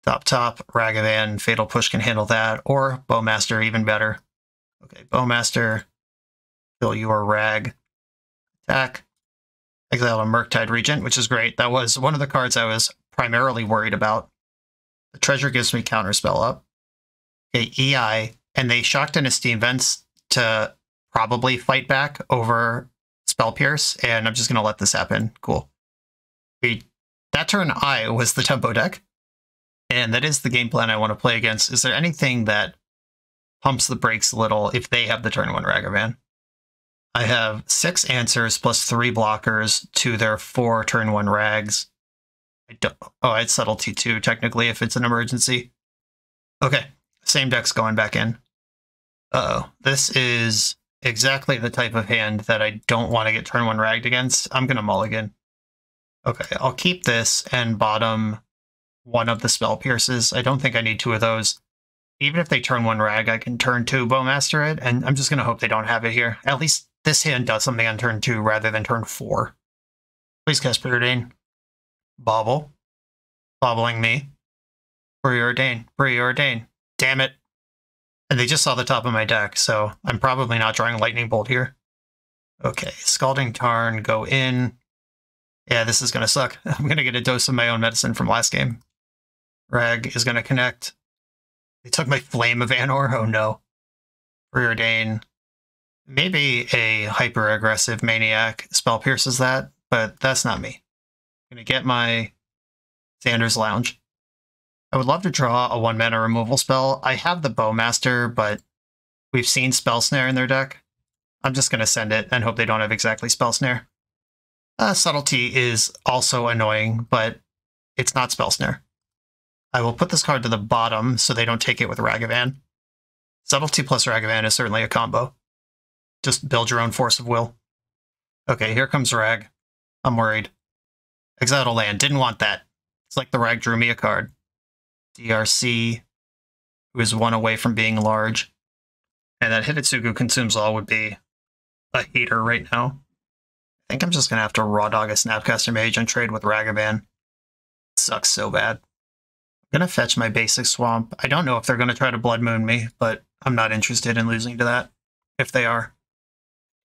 Speaker 1: Top, Ragavan, Fatal Push can handle that, or Bowmaster, even better. Okay, Bowmaster, fill your rag. Attack. Exile a Murktide Regent, which is great. That was one of the cards I was primarily worried about. The treasure gives me Counterspell up. Okay, EI, and they shocked into Steam Vents to probably fight back over Spell Pierce, and I'm just going to let this happen. Cool. That turn I was the tempo deck, and that is the game plan I want to play against. Is there anything that pumps the brakes a little if they have the turn 1 Ragavan? I have 6 answers plus 3 blockers to their 4 turn 1 rags. I had subtlety too, technically, if it's an emergency. Okay, same deck's going back in. Uh-oh, this is exactly the type of hand that I don't want to get turn 1 ragged against. I'm going to mulligan. Okay, I'll keep this and bottom one of the Spell Pierces. I don't think I need 2 of those. Even if they turn 1 rag, I can turn 2 Bowmaster it, and I'm just going to hope they don't have it here. At least this hand does something on turn 2 rather than turn 4. Please cast Preordain. Bobble. Bobbling me. Preordain. Preordain. Damn it. And they just saw the top of my deck, so I'm probably not drawing Lightning Bolt here. Okay, Scalding Tarn, go in. Yeah, this is going to suck. I'm going to get a dose of my own medicine from last game. Rag is going to connect. They took my Flame of Anor. Oh no. Preordain. Maybe a hyper-aggressive Maniac Spell Pierces that, but that's not me. I'm going to get my Xander's Lounge. I would love to draw a 1-mana removal spell. I have the Bowmaster, but we've seen Spell Snare in their deck. I'm just going to send it and hope they don't have exactly Spell Snare. Subtlety is also annoying, but it's not Spell Snare. I will put this card to the bottom so they don't take it with Ragavan. Subtlety plus Ragavan is certainly a combo. Just build your own force of will. Okay, here comes Rag. I'm worried. Exiled a land. Didn't want that. It's like the Rag drew me a card. DRC, who is 1 away from being large. And that Hidetsugu Consumes All would be a hater right now. I think I'm just going to have to raw dog a Snapcaster Mage and trade with Ragavan. It sucks so bad. I'm going to fetch my basic Swamp. I don't know if they're going to try to Blood Moon me, but I'm not interested in losing to that, if they are.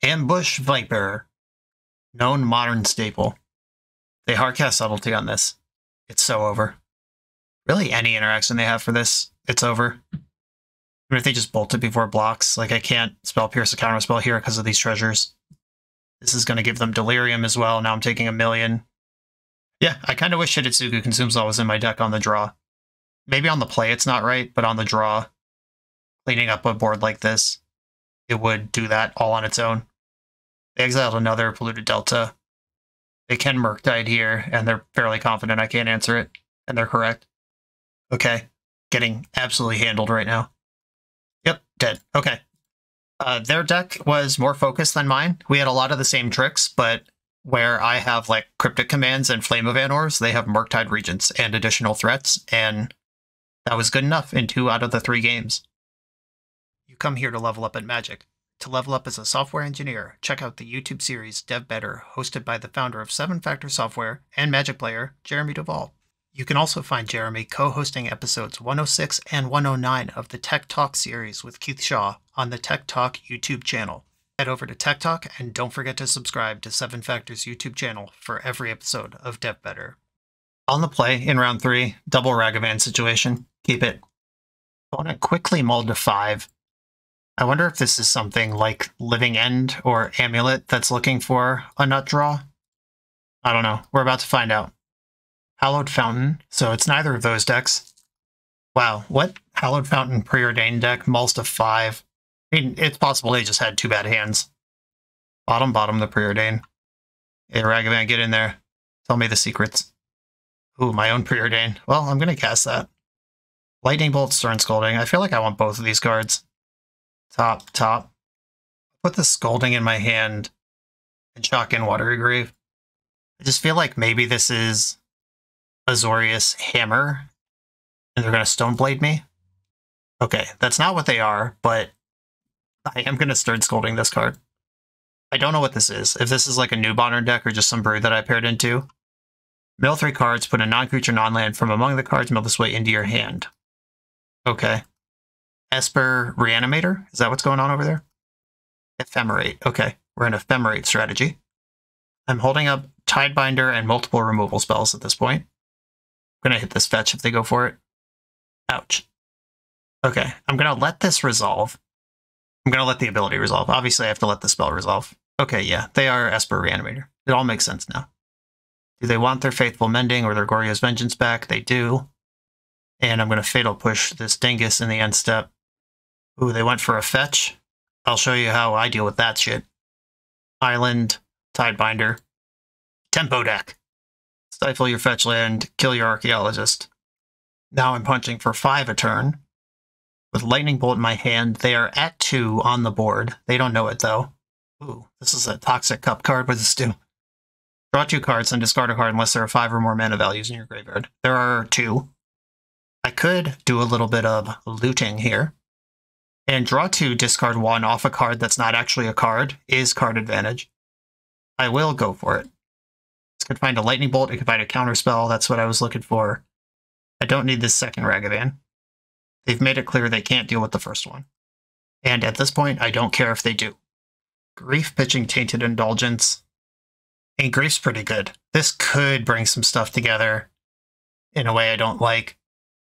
Speaker 1: Ambush Viper. Known modern staple. They hardcast Subtlety on this. It's so over. Really, any interaction they have for this, it's over. Even if they just bolt it before it blocks, like I can't Spell Pierce a counterspell here because of these treasures. This is going to give them Delirium as well. Now I'm taking 1,000,000. Yeah, I kind of wish Hidetsugu Consumes All was in my deck on the draw. Maybe on the play it's not right, but on the draw, cleaning up a board like this, it would do that all on its own. They exiled another Polluted Delta. They can Murktide here, and they're fairly confident I can't answer it, and they're correct. Okay, getting absolutely handled right now. Yep, dead. Okay. Their deck was more focused than mine. We had a lot of the same tricks, but where I have like Cryptic Commands and Flame of Anors, they have Murktide Regents and additional threats, and that was good enough in 2 out of the 3 games. You come here to level up at Magic. To level up as a software engineer, check out the YouTube series Dev Better, hosted by the founder of 7 Factor Software and Magic player, Jeremy Duvall. You can also find Jeremy co-hosting episodes 106 and 109 of the Tech Talk series with Keith Shaw on the Tech Talk YouTube channel. Head over to Tech Talk and don't forget to subscribe to 7 Factor's YouTube channel for every episode of Dev Better. On the play in round 3, double Ragavan situation. Keep it. Opponent quickly mulled to 5. I wonder if this is something like Living End or Amulet that's looking for a nut draw. I don't know. We're about to find out. Hallowed Fountain, so it's neither of those decks. Wow, what Hallowed Fountain Preordained deck mulls to 5? I mean, it's possible they just had 2 bad hands. Bottom the Preordain. Hey, Ragavan, get in there. Tell me the secrets. Ooh, my own Preordain. Well, I'm going to cast that. Lightning Bolt, Stern Scolding. I feel like I want both of these cards. Top. Put the Scolding in my hand and chalk in Watery Grave. I just feel like maybe this is Azorius Hammer, and they're going to Stoneblade me. Okay, that's not what they are, but I am going to Stern Scolding this card. I don't know what this is. If this is like a new Bonner deck or just some brew that I paired into. Mill 3 cards, put a non-creature non-land from among the cards, mill this way into your hand. Okay. Esper Reanimator? Is that what's going on over there? Ephemerate. Okay, we're in Ephemerate strategy. I'm holding up Tidebinder and multiple removal spells at this point. I'm going to hit this fetch if they go for it. Ouch. Okay, I'm going to let this resolve. I'm going to let the ability resolve. Obviously, I have to let the spell resolve. Okay, yeah, they are Esper Reanimator. It all makes sense now. Do they want their Faithful Mending or their Goryo's Vengeance back? They do. And I'm going to Fatal Push this Dingus in the end step. Ooh, they went for a fetch. I'll show you how I deal with that shit. Island, Tidebinder, Tempo Deck. Stifle your fetch land, kill your Archaeologist. Now I'm punching for 5 a turn. With Lightning Bolt in my hand, they are at 2 on the board. They don't know it, though. Ooh, this is a Toxic Cup card. What does this do? Draw 2 cards and discard a card unless there are 5 or more mana values in your graveyard. There are 2. I could do a little bit of looting here. And draw 2, discard 1 off a card that's not actually a card is card advantage. I will go for it. This could find a Lightning Bolt, it could find a counterspell, that's what I was looking for. I don't need this second Ragavan. They've made it clear they can't deal with the first one. And at this point, I don't care if they do. Grief pitching Tainted Indulgence. And Grief's pretty good. This could bring some stuff together in a way I don't like.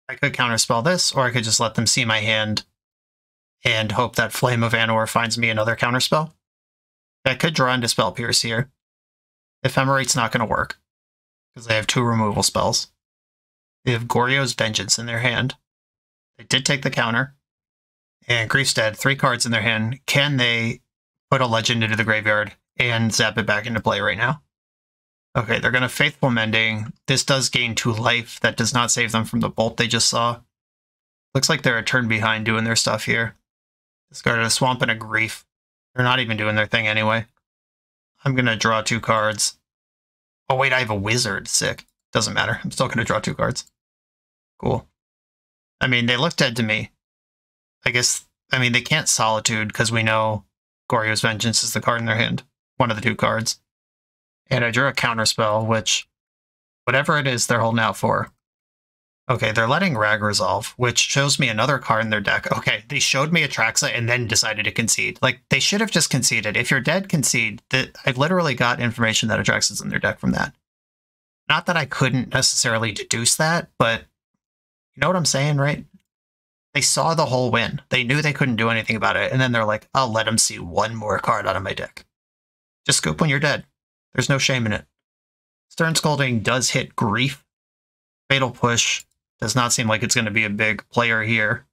Speaker 1: I could counterspell this, or I could just let them see my hand and hope that Flame of Anor finds me another counterspell. I could draw into Spell Pierce here. Ephemerate's not going to work, because they have 2 removal spells. They have Goryo's Vengeance in their hand. They did take the counter. And Grief's dead, 3 cards in their hand. Can they put a legend into the graveyard and zap it back into play right now? Okay, they're going to Faithful Mending. This does gain 2 life. That does not save them from the bolt they just saw. Looks like they're a turn behind doing their stuff here. Discarded a Swamp and a Grief. They're not even doing their thing anyway. I'm going to draw 2 cards. Oh wait, I have a Wizard. Sick. Doesn't matter. I'm still going to draw 2 cards. Cool. I mean, they look dead to me. I mean, they can't Solitude because we know Goryo's Vengeance is the card in their hand. One of the 2 cards. And I drew a counterspell, which, whatever it is, they're holding out for. Okay, they're letting Rag resolve, which shows me another card in their deck. Okay, they showed me Atraxa and then decided to concede. Like, they should have just conceded. If you're dead, concede. I've literally got information that Atraxa's in their deck from that. Not that I couldn't necessarily deduce that, but you know what I'm saying, right? They saw the whole win. They knew they couldn't do anything about it, and then they're like, I'll let them see 1 more card out of my deck. Just scoop when you're dead. There's no shame in it. Stern Scolding does hit Grief. Fatal Push does not seem like it's going to be a big player here.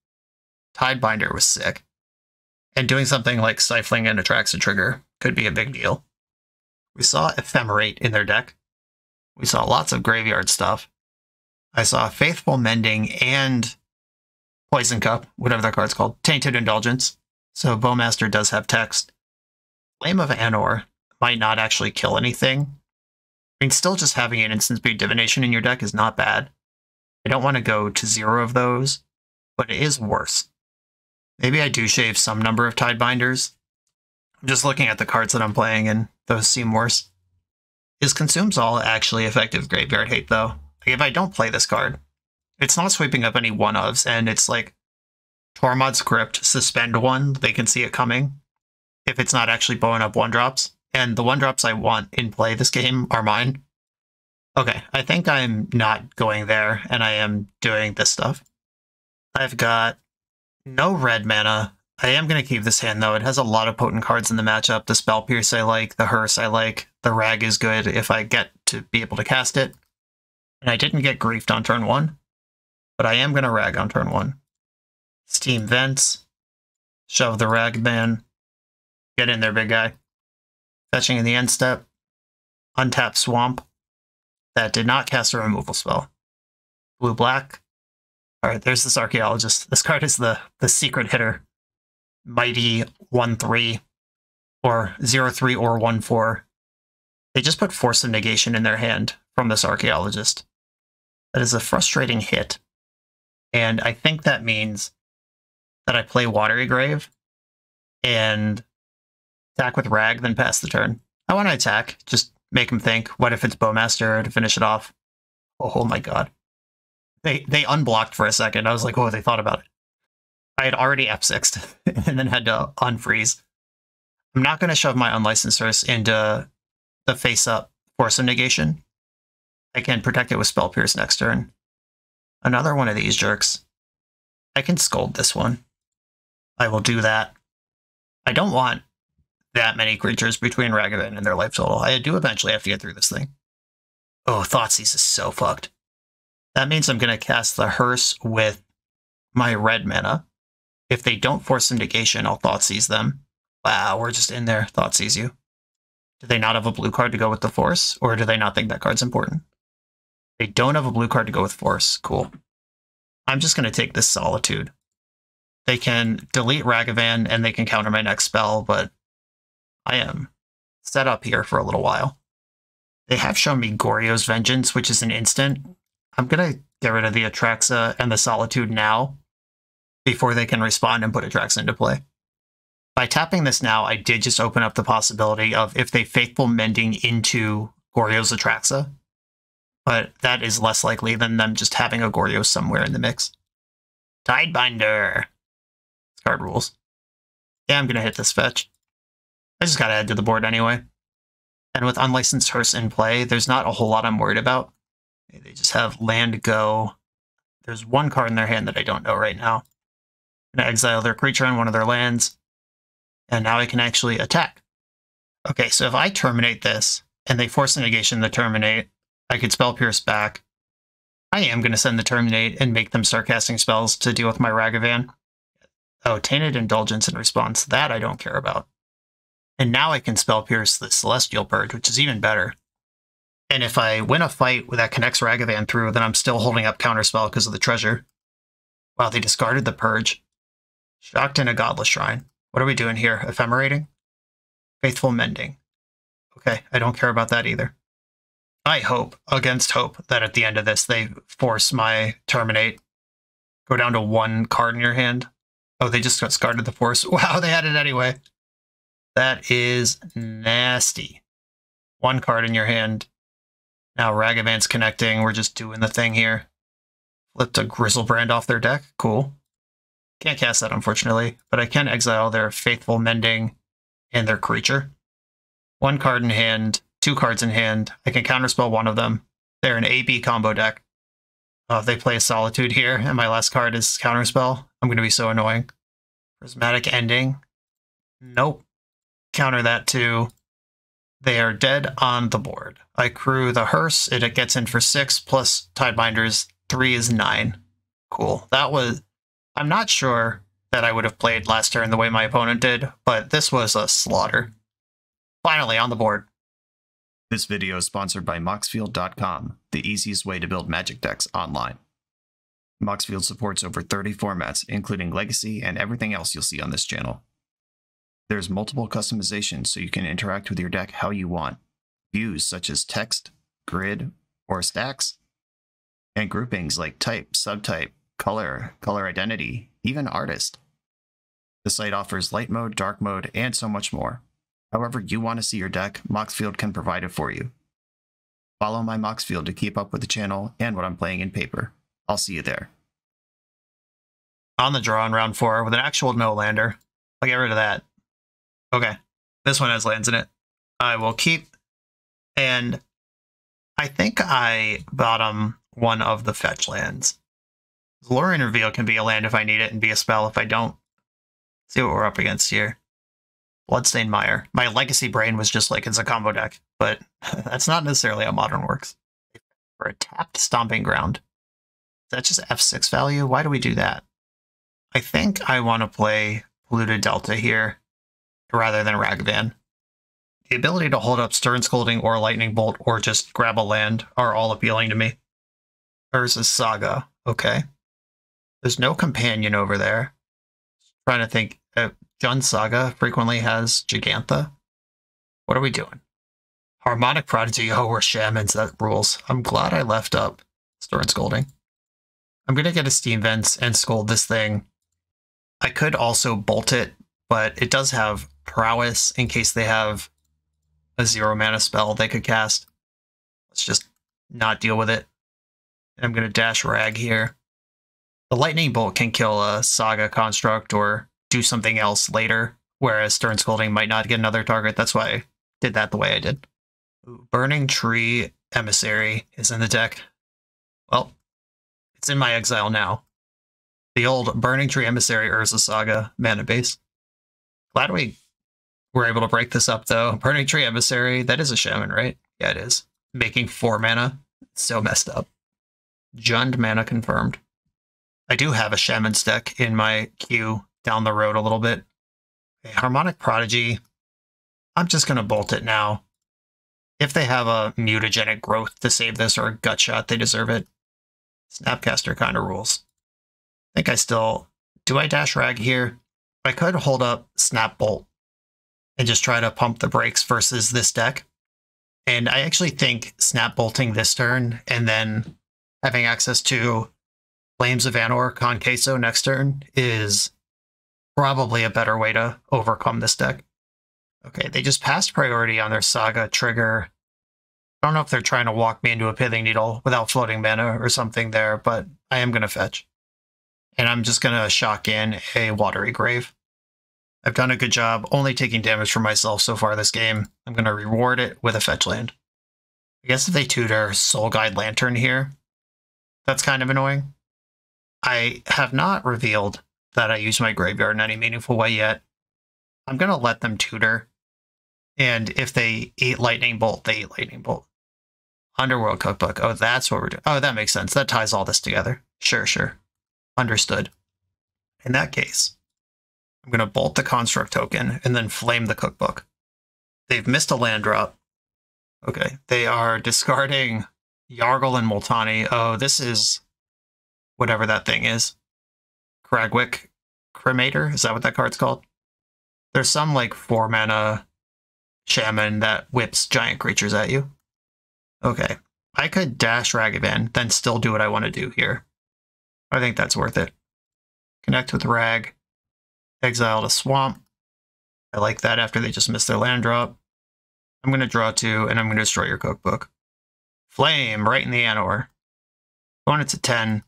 Speaker 1: Tidebinder was sick. And doing something like Stifling and Atraxa trigger could be a big deal. We saw Ephemerate in their deck. We saw lots of graveyard stuff. I saw Faithful Mending and Poison Cup, whatever that card's called. Tainted Indulgence. So Bowmaster does have text. Flame of Anor might not actually kill anything. I mean, still just having an instant speed divination in your deck is not bad. I don't want to go to 0 of those, but it is worse. Maybe I do shave some number of Tidebinders. I'm just looking at the cards that I'm playing, and those seem worse. Is Consumes All actually effective graveyard hate, though? Like, if I don't play this card, it's not sweeping up any one-ofs, and it's like Tormod's Crypt, suspend 1, they can see it coming, if it's not actually blowing up 1-drops. And the 1-drops I want in play this game are mine. Okay, I think I'm not going there, and I am doing this stuff. I've got no red mana. I am going to keep this hand, though. It has a lot of potent cards in the matchup. The Spell Pierce I like, the Hearse I like, the Rag is good if I get to be able to cast it. And I didn't get Griefed on turn 1, but I am going to Rag on turn 1. Steam Vents, shove the Rag Man, get in there, big guy. Fetching in the end step, untap Swamp. That did not cast a removal spell. Blue-black. Alright, there's this Archaeologist. This card is the secret hitter. Mighty 1-3, or 0-3 or 1-4. They just put Force of Negation in their hand from this Archaeologist. That is a frustrating hit. And I think that means that I play Watery Grave and attack with Rag, then pass the turn. I want to attack, just make him think, what if it's Bowmaster to finish it off? Oh my god. They unblocked for a second. I was like, oh, they thought about it. I had already F6'd and then had to unfreeze. I'm not going to shove my Unlicensed Source into the face-up Force of Negation. I can protect it with Spell Pierce next turn. Another one of these jerks. I can Scold this one. I will do that. I don't want that many creatures between Ragavan and their life total. I do eventually have to get through this thing. Oh, Thoughtseize is so fucked. That means I'm going to cast the Hearse with my red mana. If they don't force some negation, I'll Thoughtseize them. Wow, we're just in there. Thoughtseize you. Do they not have a blue card to go with the Force, or do they not think that card's important? They don't have a blue card to go with Force. Cool. I'm just going to take this Solitude. They can delete Ragavan, and they can counter my next spell, but I am set up here for a little while. They have shown me Goryo's Vengeance, which is an instant. I'm going to get rid of the Atraxa and the Solitude now, before they can respond and put Atraxa into play. By tapping this now, I did just open up the possibility of if they Faithful Mending into Goryo's Atraxa, but that is less likely than them just having a Goryo somewhere in the mix. Tidebinder. This card rules. Yeah, I'm going to hit this fetch. I just got to add to the board anyway. And with Unlicensed Hearse in play, there's not a whole lot I'm worried about. They just have land go. There's one card in their hand that I don't know right now. I'm going to exile their creature on one of their lands. And now I can actually attack. Okay, so if I terminate this, and they force a negation to terminate, I could Spell Pierce back. I am going to send the Terminate and make them start casting spells to deal with my Ragavan. Oh, Tainted Indulgence in response. That I don't care about. And now I can Spell Pierce the Celestial Purge, which is even better. And if I win a fight that connects Ragavan through, then I'm still holding up Counterspell because of the treasure. Wow, they discarded the Purge. Shocked in a Godless Shrine. What are we doing here? Ephemerating? Faithful Mending. Okay, I don't care about that either. I hope, against hope, that at the end of this they force my Terminate. Go down to one card in your hand. Oh, they just discarded the Force. Wow, they had it anyway. That is nasty. One card in your hand. Now Ragavan's connecting. We're just doing the thing here. Flipped a Grizzlebrand off their deck. Cool. Can't cast that, unfortunately, but I can exile their Faithful Mending and their creature. One card in hand, two cards in hand. I can counterspell one of them. They're an AB combo deck. If they play a Solitude here, and my last card is counterspell, I'm going to be so annoying. Prismatic Ending. Nope. Counter that too. They are dead on the board. I crew the Hearse. It gets in for 6, plus Tidebinder's 3 is 9. Cool. That was... I'm not sure that I would have played last turn the way my opponent did, but this was a slaughter. Finally, on the board. This video is sponsored by Moxfield.com, the easiest way to build Magic decks online. Moxfield supports over 30 formats, including Legacy and everything else you'll see on this channel. There's multiple customizations so you can interact with your deck how you want. Views such as text, grid, or stacks, and groupings like type, subtype, color, color identity, even artist. The site offers light mode, dark mode, and so much more. However you want to see your deck, Moxfield can provide it for you. Follow my Moxfield to keep up with the channel and what I'm playing in paper. I'll see you there. On the draw in round 4 with an actual no-lander. I'll get rid of that. Okay, this one has lands in it. I will keep, and I think I bottom one of the fetch lands. Luring Reveal can be a land if I need it and be a spell if I don't. Let's see what we're up against here. Bloodstained Mire. My Legacy Brain was just like it's a combo deck, but that's not necessarily how Modern works. For a tapped Stomping Ground. Is that just F6 value? Why do we do that? I think I want to play Polluted Delta here rather than Ragavan. The ability to hold up Stern Scolding or Lightning Bolt or just grab a land are all appealing to me. Urza's Saga. Okay. There's no companion over there. Trying to think. Jund Saga frequently has Gigantha. What are we doing? Harmonic Prodigy. Oh, we're Shamans. That rules. I'm glad I left up Stern Scolding. I'm going to get a Steam Vents and Scold this thing. I could also Bolt it, but it does have Prowess in case they have a 0 mana spell they could cast. Let's just not deal with it. And I'm going to dash Rag here. The Lightning Bolt can kill a Saga Construct or do something else later, whereas Stern Scolding might not get another target. That's why I did that the way I did. Ooh, Burning Tree Emissary is in the deck. Well, it's in my exile now. The old Burning Tree Emissary Urza Saga mana base. Glad we were able to break this up, though. Burning Tree Emissary, that is a Shaman, right? Yeah, it is. Making 4 mana. So messed up. Jund mana confirmed. I do have a Shaman's deck in my queue down the road a little bit. Okay, Harmonic Prodigy. I'm just going to bolt it now. If they have a mutagenic growth to save this or a gut shot, they deserve it. Snapcaster kind of rules. I think I still... Do I dash rag here? I could hold up Snap Bolt and just try to pump the brakes versus this deck. And I actually think Snap Bolting this turn and then having access to Flames of Anor Conqueso next turn is probably a better way to overcome this deck. Okay, they just passed priority on their Saga trigger. I don't know if they're trying to walk me into a Pithing Needle without floating mana or something there, but I am going to fetch. And I'm just going to shock in a Watery Grave. I've done a good job only taking damage for myself so far this game. I'm going to reward it with a fetch land. I guess if they tutor Soul Guide Lantern here, that's kind of annoying. I have not revealed that I use my graveyard in any meaningful way yet. I'm going to let them tutor. And if they eat Lightning Bolt, they eat Lightning Bolt. Underworld Cookbook. Oh, that's what we're doing. Oh, that makes sense. That ties all this together. Sure, sure. Understood. In that case, I'm going to bolt the Construct token and then flame the Cookbook. They've missed a land drop. Okay, they are discarding Yargle and Multani. Oh, this is whatever that thing is. Kragwick Cremator? Is that what that card's called? There's some like 4-mana Shaman that whips giant creatures at you. Okay, I could dash Ragavan, then still do what I want to do here. I think that's worth it. Connect with Rag. Exile to Swamp. I like that after they just missed their land drop. I'm going to draw 2, and I'm going to destroy your Cookbook. Flame, right in the Anor. Opponent's at 10.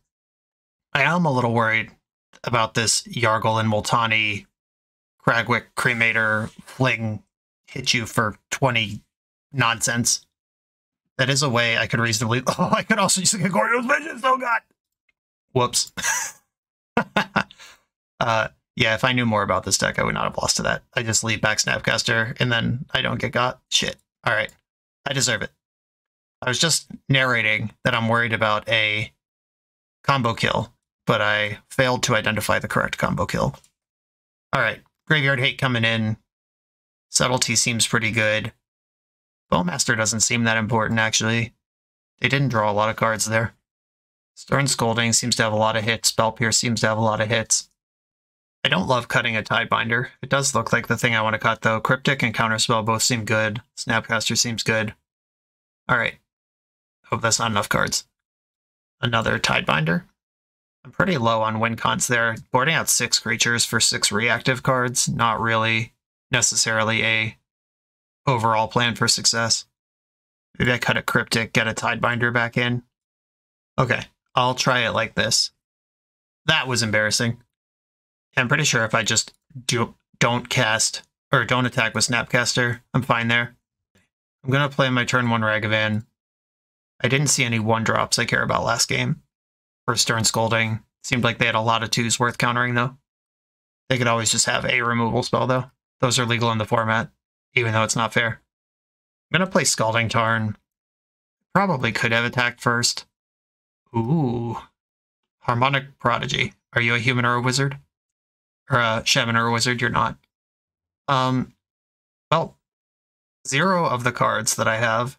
Speaker 1: I am a little worried about this Yargle and Multani Kragwick Cremator fling hit you for 20 nonsense. That is a way I could reasonably... Oh, I could also use the Gregorio's Visions, oh god! Whoops. Yeah, if I knew more about this deck, I would not have lost to that. I just leave back Snapcaster, and then I don't get got. Shit. Alright. I deserve it. I was just narrating that I'm worried about a combo kill, but I failed to identify the correct combo kill. Alright. Graveyard Hate coming in. Subtlety seems pretty good. Bowmaster doesn't seem that important, actually. They didn't draw a lot of cards there. Stern Scolding seems to have a lot of hits. Spell Pierce seems to have a lot of hits. I don't love cutting a Tidebinder. It does look like the thing I want to cut, though. Cryptic and Counterspell both seem good. Snapcaster seems good. Alright. Hope that's not enough cards. Another Tidebinder. I'm pretty low on win cons there. Boarding out 6 creatures for 6 reactive cards. Not really necessarily a overall plan for success. Maybe I cut a Cryptic, get a Tidebinder back in. Okay, I'll try it like this. That was embarrassing. I'm pretty sure if I just don't cast, or don't attack with Snapcaster, I'm fine there. I'm going to play my turn 1 Ragavan. I didn't see any 1-drops I care about last game. For Stern Scolding, seemed like they had a lot of 2s worth countering, though. They could always just have a removal spell, though. Those are legal in the format, even though it's not fair. I'm going to play Scalding Tarn. Probably could have attacked first. Ooh. Harmonic Prodigy. Are you a human or a wizard? Or a shaman or a wizard? You're not. Well, 0 of the cards that I have,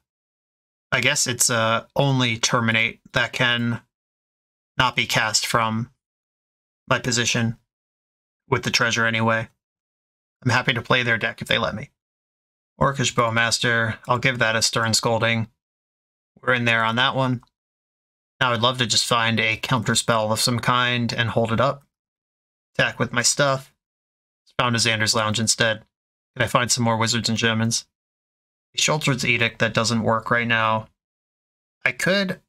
Speaker 1: I guess it's only Terminate that can not be cast from my position with the treasure anyway. I'm happy to play their deck if they let me. Orcish Bowmaster, I'll give that a Stern Scolding. We're in there on that one. Now I'd love to just find a counterspell of some kind and hold it up. Attack with my stuff. Found a Xander's Lounge instead. Can I find some more wizards and shamans? Shelter's Edict, that doesn't work right now. I could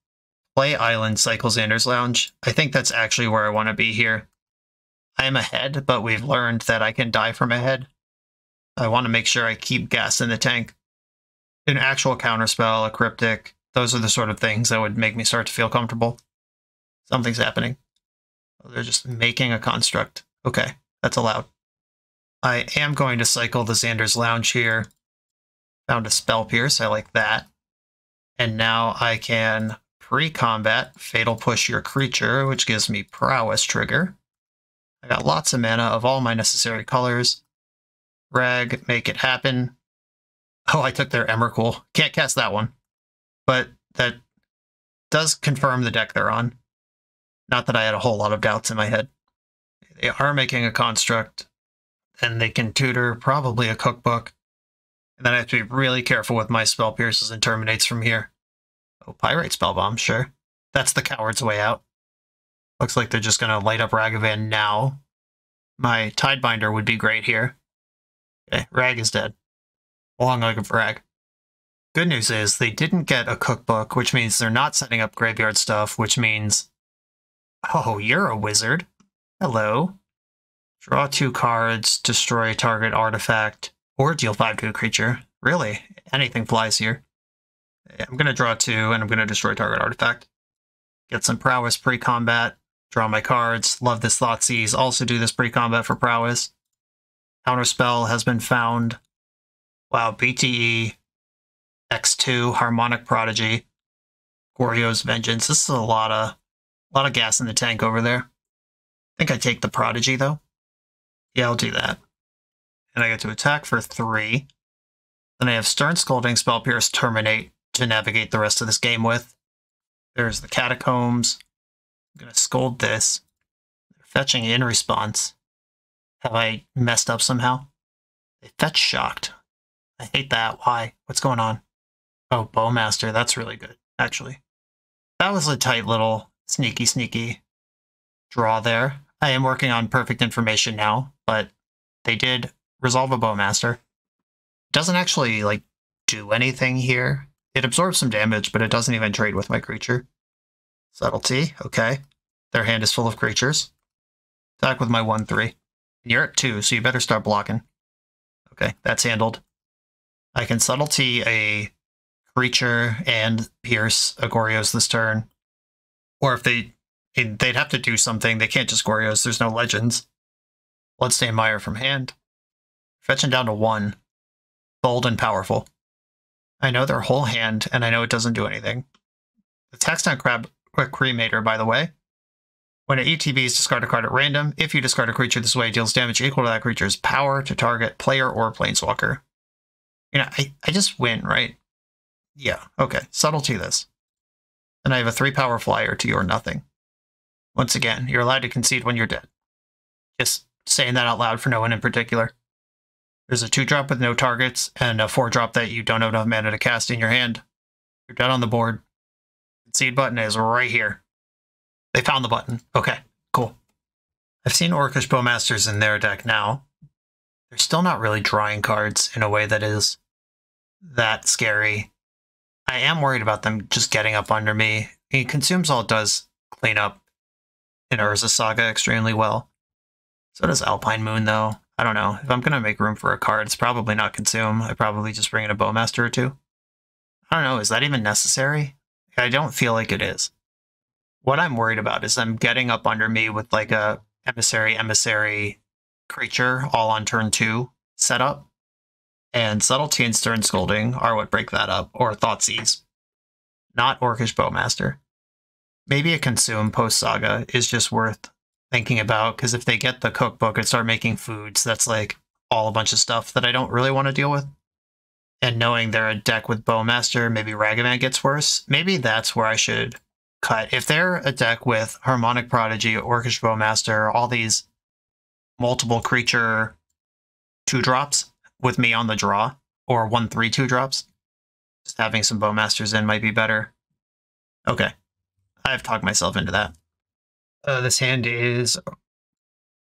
Speaker 1: play Island, cycle Xander's Lounge. I think that's actually where I want to be here. I am ahead, but we've learned that I can die from ahead. I want to make sure I keep gas in the tank. An actual counterspell, a Cryptic, those are the sort of things that would make me start to feel comfortable. Something's happening. Oh, they're just making a construct. Okay, that's allowed. I am going to cycle the Xander's Lounge here. Found a Spell Pierce, I like that. And now I can pre-combat Fatal Push your creature, which gives me Prowess trigger. I got lots of mana of all my necessary colors. Rag, make it happen. Oh, I took their Emrakul. Can't cast that one. But that does confirm the deck they're on. Not that I had a whole lot of doubts in my head. They are making a construct, and they can tutor probably a cookbook. And then I have to be really careful with my Spell Pierces and Terminates from here. Oh, Pyrite Spellbomb, sure. That's the coward's way out. Looks like they're just going to light up Ragavan now. My Tidebinder would be great here. Okay, Rag is dead. Long leg for Rag. Good news is they didn't get a cookbook, which means they're not setting up graveyard stuff, which means... Oh, you're a wizard. Hello. Draw 2 cards, destroy a target artifact, or deal 5 to a creature. Really, anything flies here. I'm going to draw 2, and I'm going to destroy target artifact. Get some prowess pre-combat. Draw my cards. Love this Thoughtseize. Also do this pre-combat for prowess. Counterspell has been found. Wow, BTE. X2, Harmonic Prodigy. Goryo's Vengeance. This is a lot of gas in the tank over there. I think I take the Prodigy, though. Yeah, I'll do that. And I get to attack for 3. Then I have Stern Scolding, Spell Pierce, Terminate to navigate the rest of this game with. There's the Catacombs. I'm going to scold this. They're fetching in response. Have I messed up somehow? They fetch Shocked. I hate that. Why? What's going on? Oh, Bowmaster. That's really good, actually. That was a tight little sneaky draw there. I am working on perfect information now, but they did resolve a Bowmaster. Doesn't actually, like, do anything here. It absorbs some damage, but it doesn't even trade with my creature. Subtlety, okay. Their hand is full of creatures. Attack with my 1/3. You're at 2, so you better start blocking. Okay, that's handled. I can Subtlety a creature and Pierce a Goryo's this turn. Or if they'd have to do something. They can't just Goryo's. There's no legends. Bloodstained Mire from hand. Fetching down to 1. Bold and powerful. I know their whole hand, and I know it doesn't do anything. The Taxdown Crab Cremator, by the way. When it ETBs, discard a card at random. If you discard a creature this way, it deals damage equal to that creature's power to target player or planeswalker. You know, I just win, right? Yeah, okay. Subtlety this. Then I have a 3-power flyer to your nothing. Once again, you're allowed to concede when you're dead. Just saying that out loud for no one in particular. There's a 2-drop with no targets, and a 4-drop that you don't have enough mana to cast in your hand. You're dead on the board. Concede button is right here. They found the button. Okay, cool. I've seen Orcish Bowmasters in their deck now. They're still not really drawing cards in a way that is that scary. I am worried about them just getting up under me. Consumes All does clean up in Urza Saga extremely well. So does Alpine Moon, though. I don't know. If I'm going to make room for a card, it's probably not Consume. I probably just bring in a Bowmaster or 2. I don't know. Is that even necessary? I don't feel like it is. What I'm worried about is them getting up under me with like a emissary creature all on turn 2 setup. And Subtlety and Stern Scolding are what break that up, or Thoughtseize. Not Orcish Bowmaster. Maybe a Consume post-Saga is just worth thinking about, because if they get the cookbook and start making foods, that's like all a bunch of stuff that I don't really want to deal with. And knowing they're a deck with Bowmaster, maybe Ragavan gets worse. Maybe that's where I should cut. If they're a deck with Harmonic Prodigy, Orcish Bowmaster, all these multiple creature 2-drops with me on the draw, or 1/3 2-drops, just having some Bowmasters in might be better. Okay, I've talked myself into that. This hand is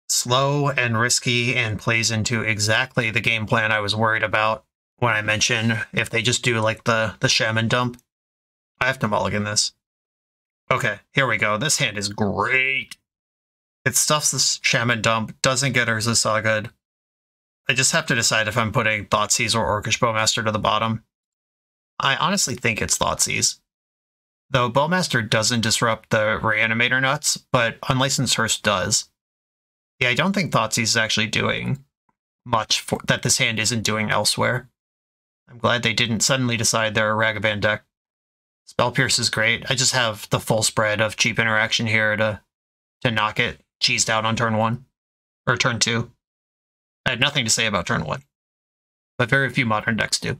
Speaker 1: slow and risky and plays into exactly the game plan I was worried about when I mentioned if they just do like the Shaman dump. I have to mulligan this. Okay, here we go. This hand is great. It stuffs the Shaman dump, doesn't get Urza Saga. I just have to decide if I'm putting Thoughtseize or Orcish Bowmaster to the bottom. I honestly think it's Thoughtseize. Though Bowmaster doesn't disrupt the Reanimator nuts, but Unlicensed Hearse does. Yeah, I don't think Thoughtseize is actually doing much for, that this hand isn't doing elsewhere. I'm glad they didn't suddenly decide they're a Ragavan deck. Spell Pierce is great. I just have the full spread of cheap interaction here to knock it cheesed out on turn 1. Or turn 2. I had nothing to say about turn 1. But very few modern decks do.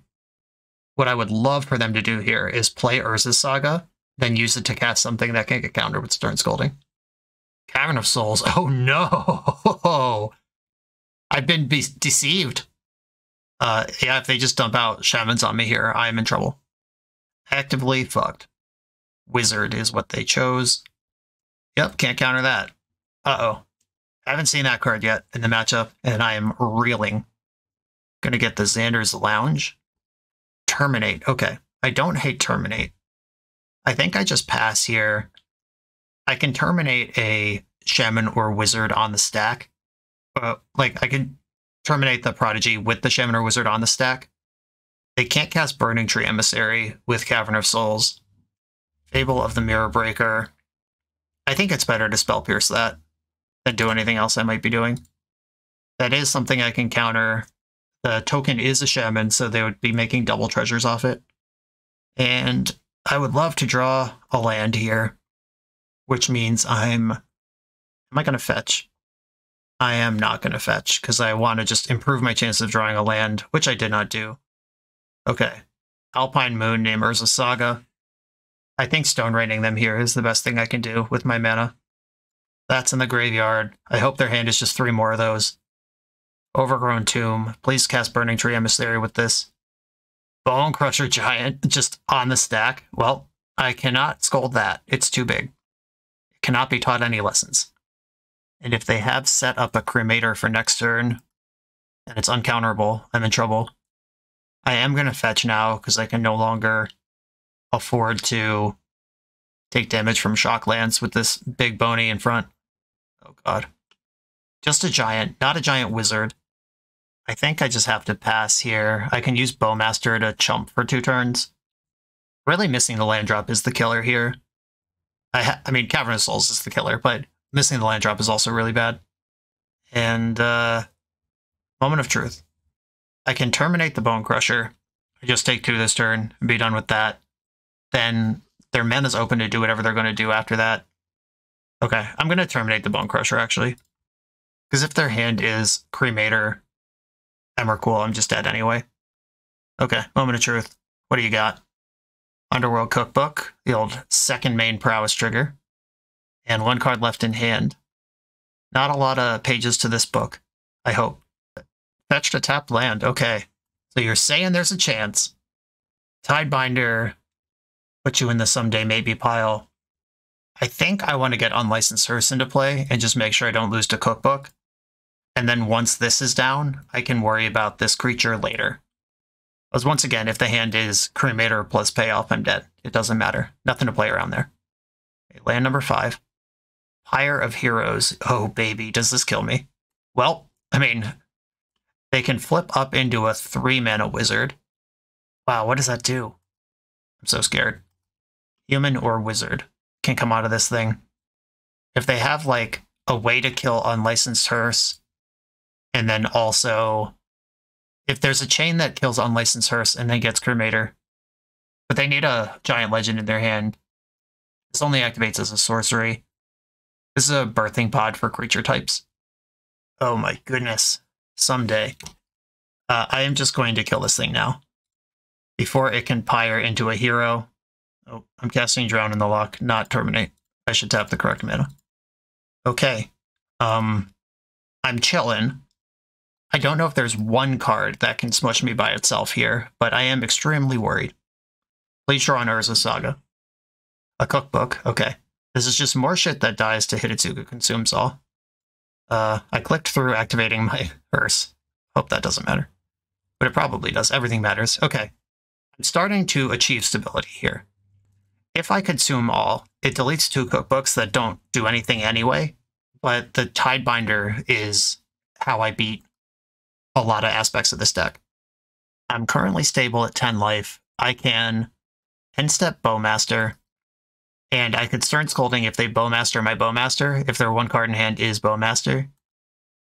Speaker 1: What I would love for them to do here is play Urza's Saga, then use it to cast something that can get countered with Stern Scolding. Cavern of Souls. Oh no! I've been deceived. Yeah, if they just dump out Shamans on me here, I am in trouble. Actively fucked. Wizard is what they chose. Yep, can't counter that. Uh-oh. Haven't seen that card yet in the matchup, and I am reeling. Gonna get the Xander's Lounge. Terminate. Okay. I don't hate Terminate. I think I just pass here. I can terminate a Shaman or Wizard on the stack. Like, I can terminate the Prodigy with the Shaman or Wizard on the stack. They can't cast Burning Tree Emissary with Cavern of Souls. Fable of the Mirror Breaker. I think it's better to Spell Pierce that than do anything else I might be doing. That is something I can counter. The token is a Shaman, so they would be making double treasures off it. And I would love to draw a land here, which means am I going to fetch? I am not going to fetch, because I want to just improve my chance of drawing a land, which I did not do. Okay. Alpine Moon, name Urza Saga. I think Stone Raining them here is the best thing I can do with my mana. That's in the graveyard. I hope their hand is just 3 more of those. Overgrown Tomb. Please cast Burning Tree Emissary with this. Bone Crusher Giant just on the stack. Well, I cannot scold that. It's too big. It cannot be taught any lessons. And if they have set up a Cremator for next turn, and it's uncounterable, I'm in trouble. I am going to fetch now, because I can no longer afford to take damage from Shock Lands with this big Boney in front. Oh god. Just a Giant, not a Giant Wizard. I think I just have to pass here. I can use Bowmaster to chump for 2 turns. Really missing the land drop is the killer here. I mean, Cavern of Souls is the killer, but missing the land drop is also really bad. And, Moment of Truth. I can terminate the Bone Crusher. I just take 2 this turn and be done with that. Then their mana's open to do whatever they're going to do after that. Okay, I'm going to terminate the Bone Crusher, actually. Because if their hand is Cremator, Emrakul, I'm just dead anyway. Okay, Moment of Truth. What do you got? Underworld Cookbook, the old second main prowess trigger. And 1 card left in hand. Not a lot of pages to this book, I hope. Fetched a tapped land, okay. So you're saying there's a chance. Tidebinder, put you in the someday maybe pile. I think I want to get Unlicensed Hearse into play and just make sure I don't lose to Cookbook. And then once this is down, I can worry about this creature later. Because once again, if the hand is Cremator plus payoff, I'm dead. It doesn't matter. Nothing to play around there. Okay, land number 5. Pyre of Heroes. Oh, baby, does this kill me? Well, I mean, they can flip up into a 3-mana wizard. Wow, what does that do? I'm so scared. Human or wizard can come out of this thing. If they have, like, a way to kill Unlicensed Hearse, and then also, if there's a chain that kills Unlicensed Hearse and then gets Cremator, but they need a Giant Legend in their hand, this only activates as a sorcery. This is a birthing pod for creature types. Oh my goodness. Someday. I am just going to kill this thing now. Before it can pyre into a hero. Oh, I'm casting Drown in the Loch, not Terminate. I should tap the correct mana. Okay. I'm chillin'. I don't know if there's 1 card that can smush me by itself here, but I am extremely worried. Please draw an Urza Saga. A Cookbook, okay. This is just more shit that dies to Hidetsugu Consumes All. I clicked through activating my Hearse. Hope that doesn't matter. But it probably does. Everything matters. Okay. I'm starting to achieve stability here. If I consume all, it deletes 2 cookbooks that don't do anything anyway, but the Tidebinder is how I beat a lot of aspects of this deck. I'm currently stable at 10 life. I can end-step Bowmaster, and I could Stern Scolding if they Bowmaster my Bowmaster, if their 1 card in hand is Bowmaster.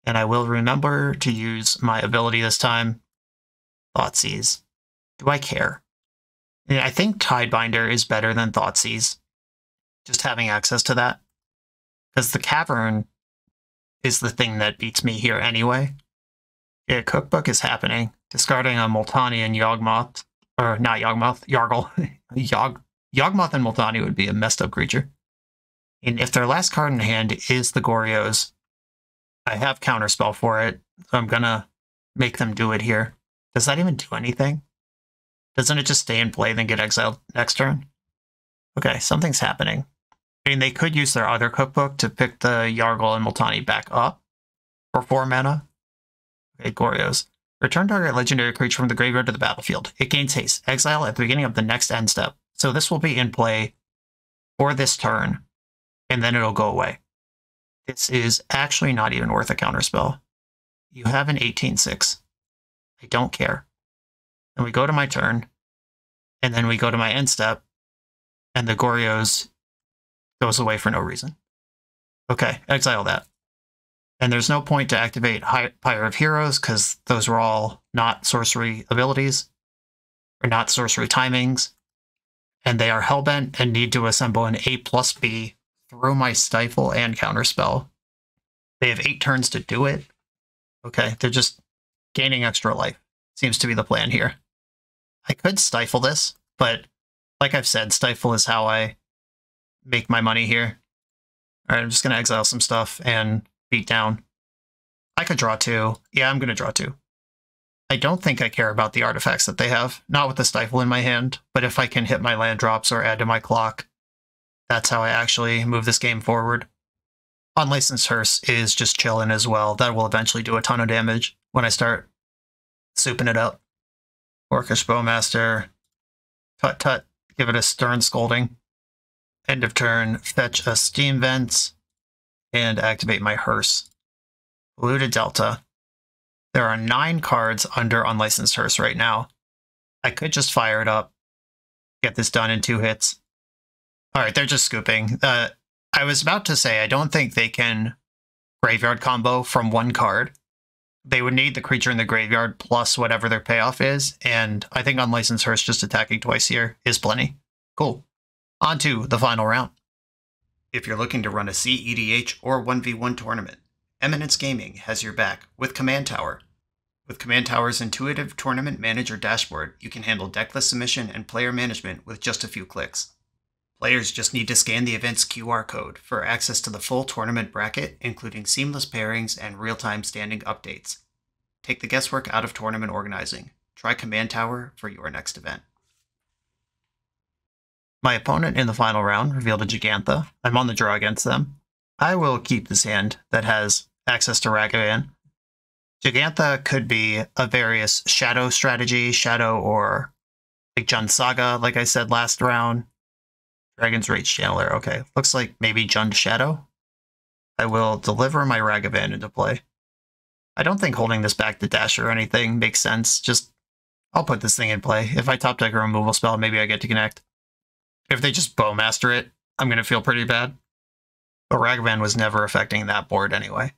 Speaker 1: And I will remember to use my ability this time. Thoughtseize. Do I care? I think Tidebinder is better than Thoughtseize. Just having access to that. Because the Cavern is the thing that beats me here anyway. Yeah, Cookbook is happening. Discarding a Multani and Yawgmoth. Or not Yawgmoth, Yargle. Yawgmoth and Multani would be a messed up creature. And if their last card in hand is the Goryo's, I have Counterspell for it, so I'm gonna make them do it here. Does that even do anything? Doesn't it just stay in play, then get exiled next turn? Okay, something's happening. I mean, they could use their other Cookbook to pick the Yargle and Multani back up for 4 mana. Okay, Goryo's. Return target legendary creature from the graveyard to the battlefield. It gains haste. Exile at the beginning of the next end step. So this will be in play for this turn, and then it'll go away. This is actually not even worth a counterspell. You have an 18/6. I don't care. And we go to my turn, and then we go to my end step, and the Goryo's goes away for no reason. Okay, exile that. And there's no point to activate Pyre of Heroes, because those were all not sorcery abilities, or not sorcery timings, and they are hellbent and need to assemble an A+B through my Stifle and Counterspell. They have 8 turns to do it. Okay, they're just gaining extra life. Seems to be the plan here. I could Stifle this, but like I've said, Stifle is how I make my money here. Alright, I'm just going to exile some stuff and beat down. I could draw 2. Yeah, I'm going to draw 2. I don't think I care about the artifacts that they have. Not with the Stifle in my hand, but if I can hit my land drops or add to my clock, that's how I actually move this game forward. Unlicensed Hearse is just chilling as well. That will eventually do a ton of damage when I start souping it up. Orcish Bowmaster. Tut tut. Give it a stern scolding. End of turn. Fetch a Steam Vents. And activate my Hearse. Blue to Delta. There are 9 cards under Unlicensed Hearse right now. I could just fire it up. Get this done in 2 hits. Alright, they're just scooping. I was about to say, I don't think they can graveyard combo from 1 card. They would need the creature in the graveyard plus whatever their payoff is, and I think Unlicensed Hearse just attacking twice here is plenty. Cool. On to the final round. If you're looking to run a CEDH or 1v1 tournament, Eminence Gaming has your back with Command Tower. With Command Tower's intuitive tournament manager dashboard, you can handle decklist submission and player management with just a few clicks. Players just need to scan the event's QR code for access to the full tournament bracket, including seamless pairings and real-time standing updates. Take the guesswork out of tournament organizing. Try Command Tower for your next event. My opponent in the final round revealed a Gigantha. I'm on the draw against them. I will keep this hand that has access to Ragavan. Gigantha could be a various Shadow strategy, Shadow or like Jund Saga, like I said last round. Dragon's Rage Channeler, okay. Looks like maybe Jund Shadow. I will deliver my Ragavan into play. I don't think holding this back to dash or anything makes sense. Just, I'll put this thing in play. If I top deck a removal spell, maybe I get to connect. If they just Bowmaster it, I'm going to feel pretty bad. But Ragavan was never affecting that board anyway.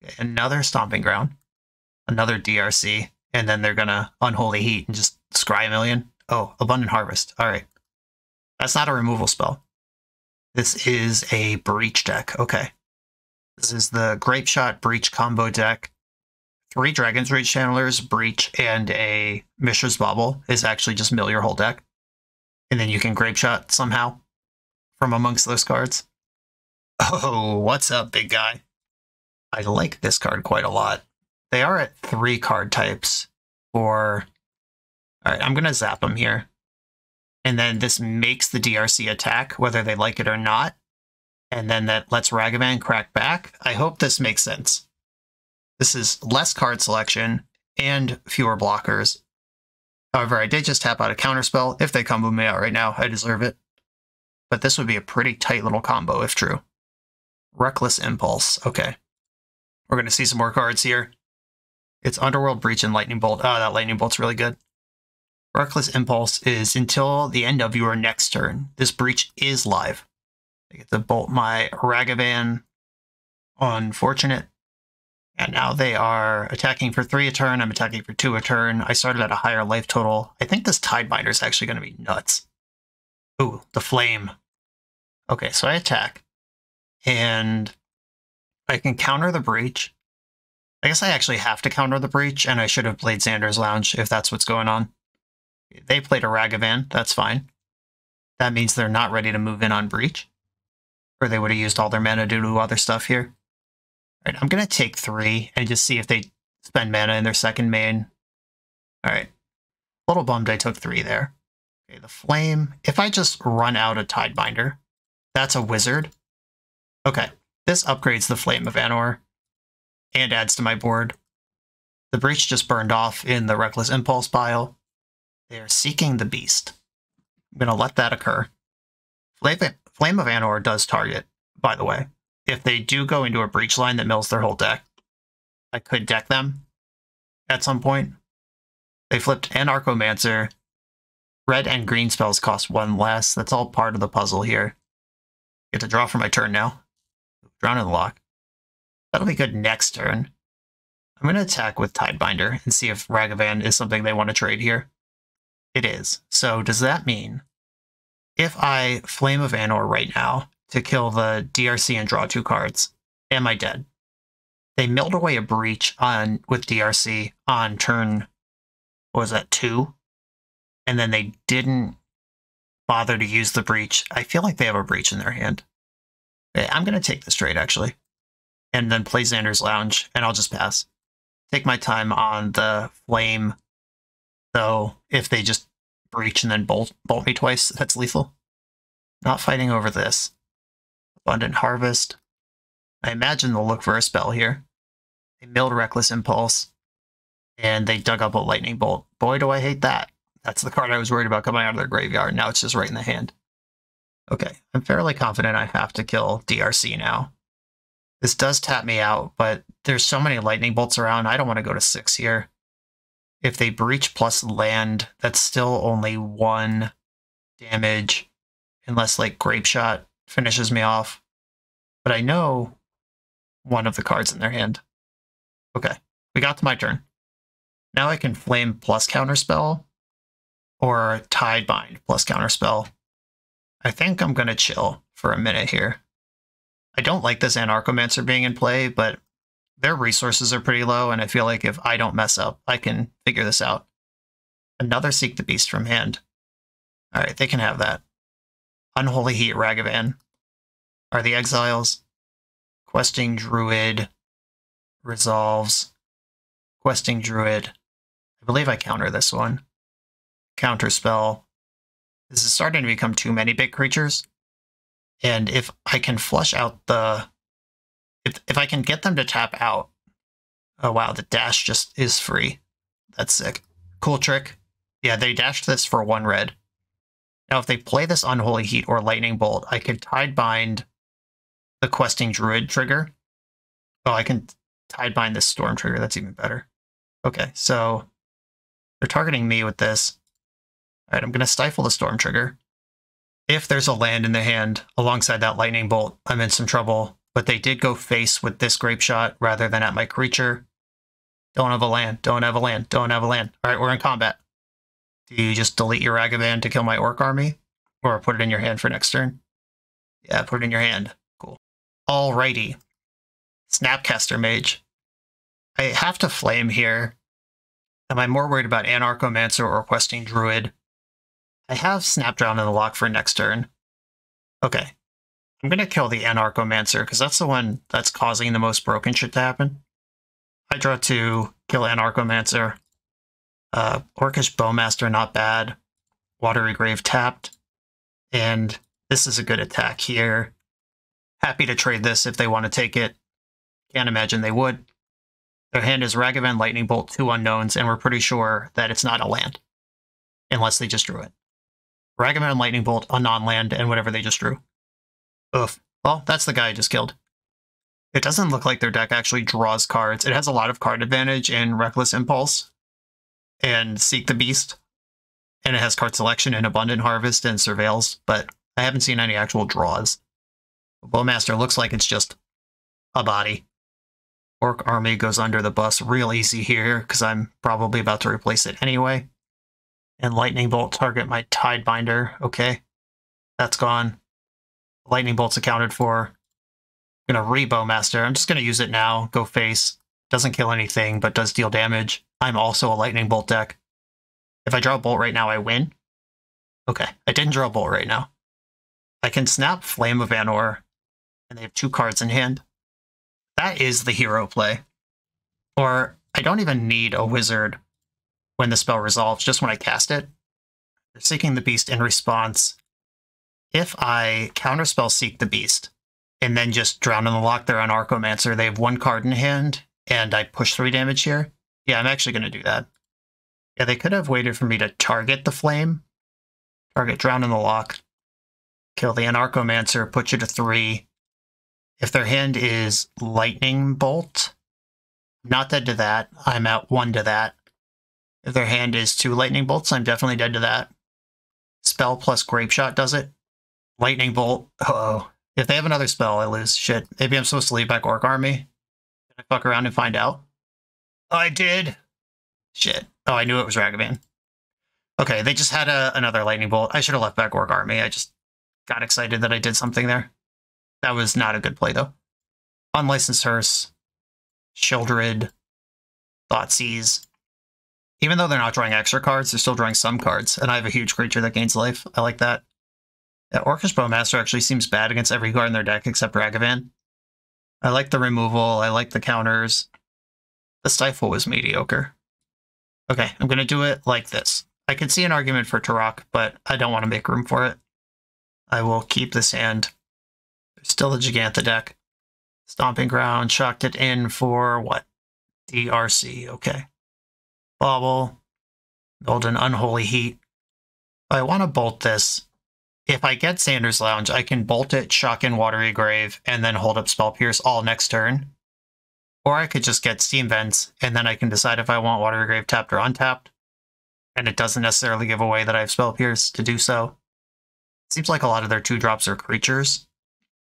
Speaker 1: Okay, another Stomping Ground. Another DRC. And then they're going to Unholy Heat and just scry a million. Oh, Abundant Harvest. Alright. That's not a removal spell. This is a Breach deck. Okay. This is the Grape Shot Breach combo deck. 3 Dragon's Rage Channelers, Breach, and a Mishra's Bauble is actually just mill your whole deck. And then you can Grape Shot somehow from amongst those cards. Oh, what's up, big guy? I like this card quite a lot. They are at 3 card types for... Alright, I'm going to zap them here. And then this makes the DRC attack, whether they like it or not. And then that lets Ragavan crack back. I hope this makes sense. This is less card selection and fewer blockers. However, I did just tap out a counterspell. If they combo me out right now, I deserve it. But this would be a pretty tight little combo if true. Reckless Impulse. Okay. We're going to see some more cards here. It's Underworld Breach and Lightning Bolt. Oh, that Lightning Bolt's really good. Reckless Impulse is until the end of your next turn. This Breach is live. I get to bolt my Ragavan. Unfortunate. And now they are attacking for 3 a turn. I'm attacking for 2 a turn. I started at a higher life total. I think this Tidebinder is actually going to be nuts. Ooh, the Flame. Okay, so I attack. And I can counter the Breach. I guess I actually have to counter the Breach, and I should have played Xander's Lounge if that's what's going on. They played a Ragavan. That's fine. That means they're not ready to move in on Breach. Or they would have used all their mana to do other stuff here. Alright, I'm going to take 3 and just see if they spend mana in their second main. Alright. A little bummed I took 3 there. Okay, the Flame. If I just run out a Tidebinder, that's a Wizard. Okay, this upgrades the Flame of Anor and adds to my board. The Breach just burned off in the Reckless Impulse pile. They are seeking the Beast. I'm going to let that occur. Flame of Anor does target, by the way. If they do go into a Breach line that mills their whole deck, I could deck them at some point. They flipped Anarchomancer. Red and green spells cost 1 less. That's all part of the puzzle here. Get to draw for my turn now. Drown in the Lock. That'll be good next turn. I'm going to attack with Tidebinder and see if Ragavan is something they want to trade here. It is. So does that mean if I Flame of Anor right now to kill the DRC and draw 2 cards, am I dead? They milled away a Breach with DRC on turn, what was that, 2? And then they didn't bother to use the Breach. I feel like they have a Breach in their hand. Okay, I'm going to take this trade, actually. And then play Xander's Lounge, and I'll just pass. Take my time on the Flame. So if they just Breach and then bolt me twice, that's lethal. Not fighting over this. Abundant Harvest. I imagine they'll look for a spell here. They milled Reckless Impulse. And they dug up a Lightning Bolt. Boy, do I hate that. That's the card I was worried about coming out of their graveyard. Now it's just right in the hand. Okay, I'm fairly confident I have to kill DRC now. This does tap me out, but there's so many Lightning Bolts around, I don't want to go to 6 here. If they Breach plus land, that's still only 1 damage, unless, like, Grape Shot finishes me off. But I know one of the cards in their hand. Okay, we got to my turn. Now I can Flame plus Counterspell, or Tidebind plus Counterspell. I think I'm going to chill for a minute here. I don't like this Anarchomancer being in play, but their resources are pretty low, and I feel like if I don't mess up, I can figure this out. Another Seek the Beast from hand. Alright, they can have that. Unholy Heat Ragavan are the exiles. Questing Druid resolves. Questing Druid. I believe I counter this one. Counterspell. This is starting to become too many big creatures. And if I can flush out the... If I can get them to tap out... Oh wow, the dash just is free. That's sick. Cool trick. Yeah, they dashed this for 1 red. Now if they play this Unholy Heat or Lightning Bolt, I could Tidebind the Questing Druid trigger. Oh, I can Tidebind this Storm trigger. That's even better. Okay, so they're targeting me with this. Alright, I'm going to stifle the Storm trigger. If there's a land in the hand alongside that Lightning Bolt, I'm in some trouble. But they did go face with this Grape Shot rather than at my creature. Don't have a land, don't have a land, don't have a land. Alright, we're in combat. Do you just delete your Ragavan to kill my Orc army? Or put it in your hand for next turn? Yeah, put it in your hand. Cool. Alrighty. Snapcaster Mage. I have to Flame here. Am I more worried about Anarchomancer or Questing Druid? I have Snapdrown in the lock for next turn. Okay. I'm going to kill the Anarchomancer, because that's the one that's causing the most broken shit to happen. I draw 2, kill Anarchomancer. Orcish Bowmaster, not bad. Watery Grave tapped. And this is a good attack here. Happy to trade this if they want to take it. Can't imagine they would. Their hand is Ragavan, Lightning Bolt, 2 unknowns, and we're pretty sure that it's not a land. Unless they just drew it. Ragavan, Lightning Bolt, a non-land, and whatever they just drew. Oof. Well, that's the guy I just killed. It doesn't look like their deck actually draws cards. It has a lot of card advantage in Reckless Impulse and Seek the Beast. And it has card selection in Abundant Harvest and Surveils, but I haven't seen any actual draws. Bowmaster looks like it's just a body. Orc Army goes under the bus real easy here, because I'm probably about to replace it anyway. And Lightning Bolt target my Tidebinder. Okay, that's gone. Lightning Bolt's accounted for. I'm gonna Rebowmaster. I'm just gonna use it now. Go face. Doesn't kill anything, but does deal damage. I'm also a Lightning Bolt deck. If I draw a Bolt right now, I win. Okay, I didn't draw a Bolt right now. I can snap Flame of Anor, and they have 2 cards in hand. That is the hero play. Or I don't even need a wizard when the spell resolves, just when I cast it. They're Seeking the Beast in response. If I counterspell Seek the Beast, and then just Drown in the Loch, they're on Archomancer, they have 1 card in hand, and I push 3 damage here. Yeah, I'm actually going to do that. Yeah, they could have waited for me to target the Flame. Target Drown in the Loch. Kill the Anarchomancer, put you to 3. If their hand is Lightning Bolt, I'm not dead to that. I'm at 1 to that. If their hand is 2 Lightning Bolts, I'm definitely dead to that. Spell plus Grape Shot does it. Lightning Bolt. Uh-oh. If they have another spell, I lose. Shit. Maybe I'm supposed to leave back Orc Army. Did I fuck around and find out? Oh, I did. Shit. Oh, I knew it was Ragavan. Okay, they just had another Lightning Bolt. I should have left back Orc Army. I just got excited that I did something there. That was not a good play, though. Unlicensed Hearse. Sheoldred. Thoughtseize. Even though they're not drawing extra cards, they're still drawing some cards. And I have a huge creature that gains life. I like that. Yeah, Orcish Bowmaster actually seems bad against every card in their deck except Ragavan. I like the removal. I like the counters. The Stifle was mediocre. Okay, I'm going to do it like this. I can see an argument for Turok, but I don't want to make room for it. I will keep this hand. There's still the Giganta deck. Stomping Ground, shocked it in for what? DRC, okay. Bobble. Build an Unholy Heat. I want to bolt this. If I get Sanders Lounge, I can bolt it, shock in Watery Grave, and then hold up Spell Pierce all next turn. Or I could just get Steam Vents, and then I can decide if I want Watery Grave tapped or untapped. And it doesn't necessarily give away that I have Spell Pierce to do so. It seems like a lot of their 2-drops are creatures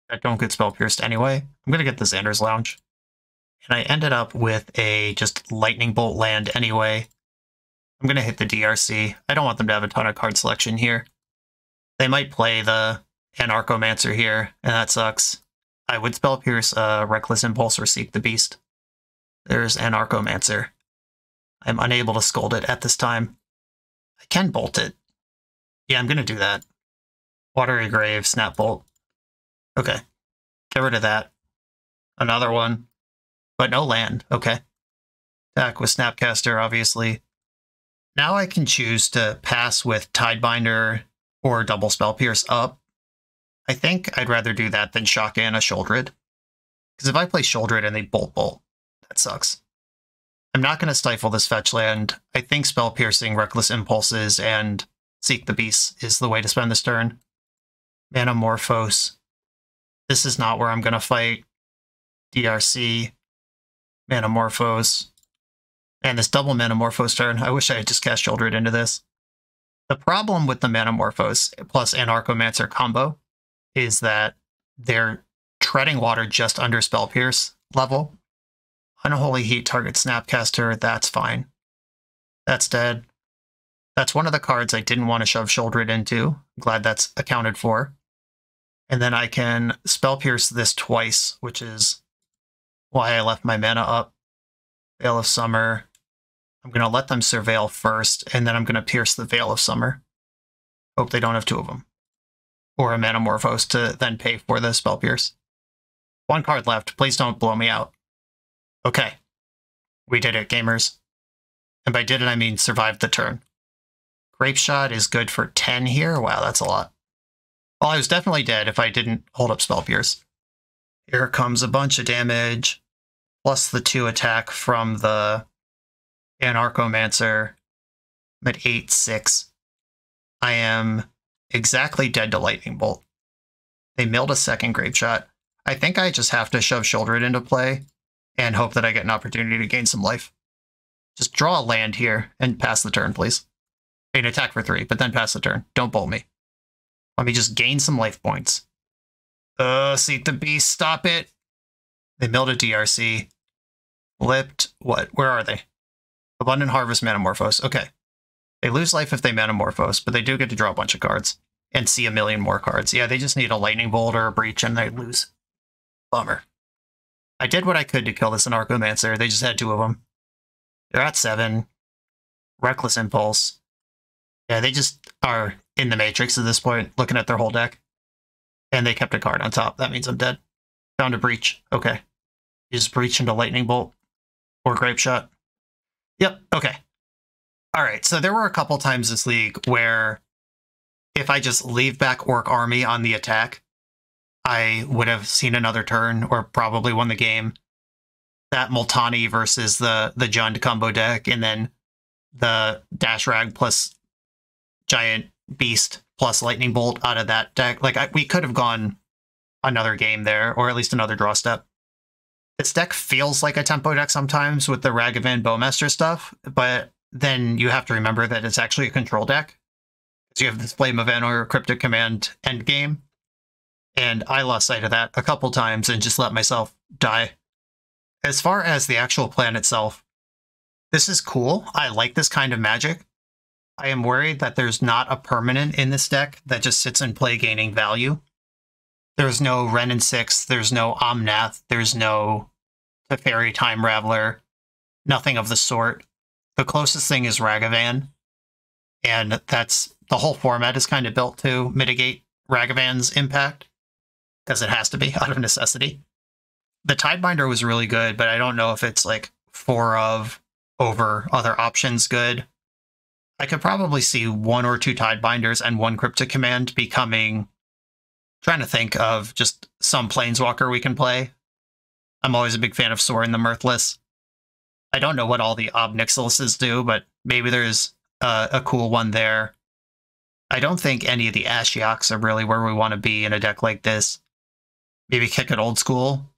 Speaker 1: that don't get Spell Pierced anyway. I'm going to get the Sanders Lounge. And I ended up with a just Lightning Bolt land anyway. I'm going to hit the DRC. I don't want them to have a ton of card selection here. They might play the Anarchomancer here, and that sucks. I would Spell Pierce, Reckless Impulse, or Seek the Beast. There's Anarchomancer. I'm unable to scold it at this time. I can bolt it. Yeah, I'm going to do that. Watery Grave, Snap Bolt. Okay. Get rid of that. Another one. But no land. Okay. Attack with Snapcaster, obviously. Now I can choose to pass with Tidebinder or double Spell Pierce up. I think I'd rather do that than shock in a Sheoldred. Because if I play Sheoldred and they bolt, that sucks. I'm not going to stifle this fetch land. I think Spell Piercing, Reckless Impulses, and Seek the Beast is the way to spend this turn. Manamorphose. This is not where I'm going to fight. DRC. Manamorphose. And this double Manamorphose turn. I wish I had just cast Sheoldred into this. The problem with the Manamorphose plus Anarchomancer combo is that they're treading water just under Spell Pierce level. Unholy Heat target Snapcaster, that's fine. That's dead. That's one of the cards I didn't want to shove Sheoldred into. I'm glad that's accounted for. And then I can Spell Pierce this twice, which is why I left my mana up. Veil of Summer. I'm going to let them Surveil first, and then I'm going to pierce the Veil of Summer. Hope they don't have 2 of them. Or a Manamorphose to then pay for the Spell Pierce. 1 card left. Please don't blow me out. Okay. We did it, gamers. And by did it, I mean survived the turn. Grape Shot is good for 10 here. Wow, that's a lot. Well, I was definitely dead if I didn't hold up Spell Pierce. Here comes a bunch of damage, plus the 2 attack from the Anarchomancer. I'm at 8-6. I am exactly dead to Lightning Bolt. They milled a second Grape Shot. I think I just have to shove Sheoldred into play and hope that I get an opportunity to gain some life. Just draw a land here and pass the turn, please. I mean, attack for 3, but then pass the turn. Don't bolt me. Let me just gain some life points. Seek the Beast, stop it. They milled a DRC. flipped what? Where are they? Abundant Harvest, Manamorphose. Okay. They lose life if they Manamorphose, but they do get to draw a bunch of cards and see a million more cards. Yeah, they just need a Lightning Bolt or a Breach and they lose. Bummer. I did what I could to kill this Anarchomancer. They just had 2 of them. They're at 7. Reckless Impulse. Yeah, they just are in the Matrix at this point, looking at their whole deck. And they kept a card on top. That means I'm dead. Found a Breach. Okay. You just Breach into Lightning Bolt or Grape Shot. Yep, okay. Alright, so there were a couple times this league where if I just leave back Orc Army on the attack, I would have seen another turn or probably won the game. That Multani versus the Jund combo deck, and then the Dash Rag plus Giant Beast plus Lightning Bolt out of that deck. Like, we could have gone another game there, or at least another draw step. This deck feels like a tempo deck sometimes with the Ragavan Bowmaster stuff, but then you have to remember that it's actually a control deck. So you have this Flame of Anor Cryptic Command endgame, and I lost sight of that a couple times and just let myself die. As far as the actual plan itself, this is cool. I like this kind of Magic. I am worried that there's not a permanent in this deck that just sits in play gaining value. There's no Wrenn and 6, there's no Omnath, there's no Teferi Time Raveler, nothing of the sort. The closest thing is Ragavan, and that's the whole format is kind of built to mitigate Ragavan's impact, because it has to be out of necessity. The Tidebinder was really good, but I don't know if it's like 4 of over other options good. I could probably see 1 or 2 Tidebinders and 1 Cryptic Command becoming... Trying to think of just some Planeswalker we can play. I'm always a big fan of Sorin the Mirthless. I don't know what all the Ob Nixiluses do, but maybe there's a cool one there. I don't think any of the Ashioks are really where we want to be in a deck like this. Maybe kick it old school.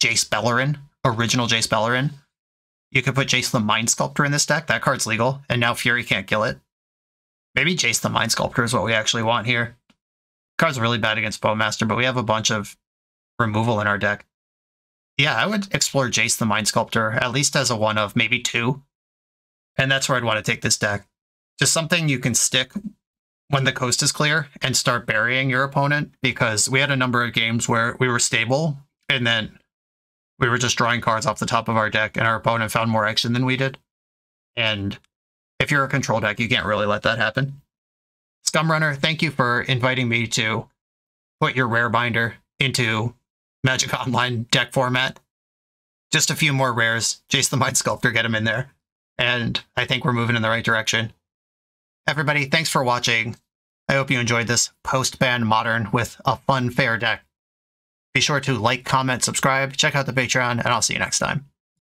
Speaker 1: Jace Beleren, original Jace Beleren. You could put Jace the Mind Sculptor in this deck. That card's legal, and now Fury can't kill it. Maybe Jace the Mind Sculptor is what we actually want here. Card's really bad against Bowmaster, but we have a bunch of removal in our deck. Yeah, I would explore Jace the Mind Sculptor, at least as a 1 of, maybe 2. And that's where I'd want to take this deck. Just something you can stick when the coast is clear and start burying your opponent, because we had a number of games where we were stable, and then we were just drawing cards off the top of our deck, and our opponent found more action than we did. And if you're a control deck, you can't really let that happen. Scumrunner, thank you for inviting me to put your rare binder into Magic Online deck format. Just a few more rares. Jace the Mind Sculptor, get him in there. And I think we're moving in the right direction. Everybody, thanks for watching. I hope you enjoyed this post-ban Modern with a fun, fair deck. Be sure to like, comment, subscribe, check out the Patreon, and I'll see you next time.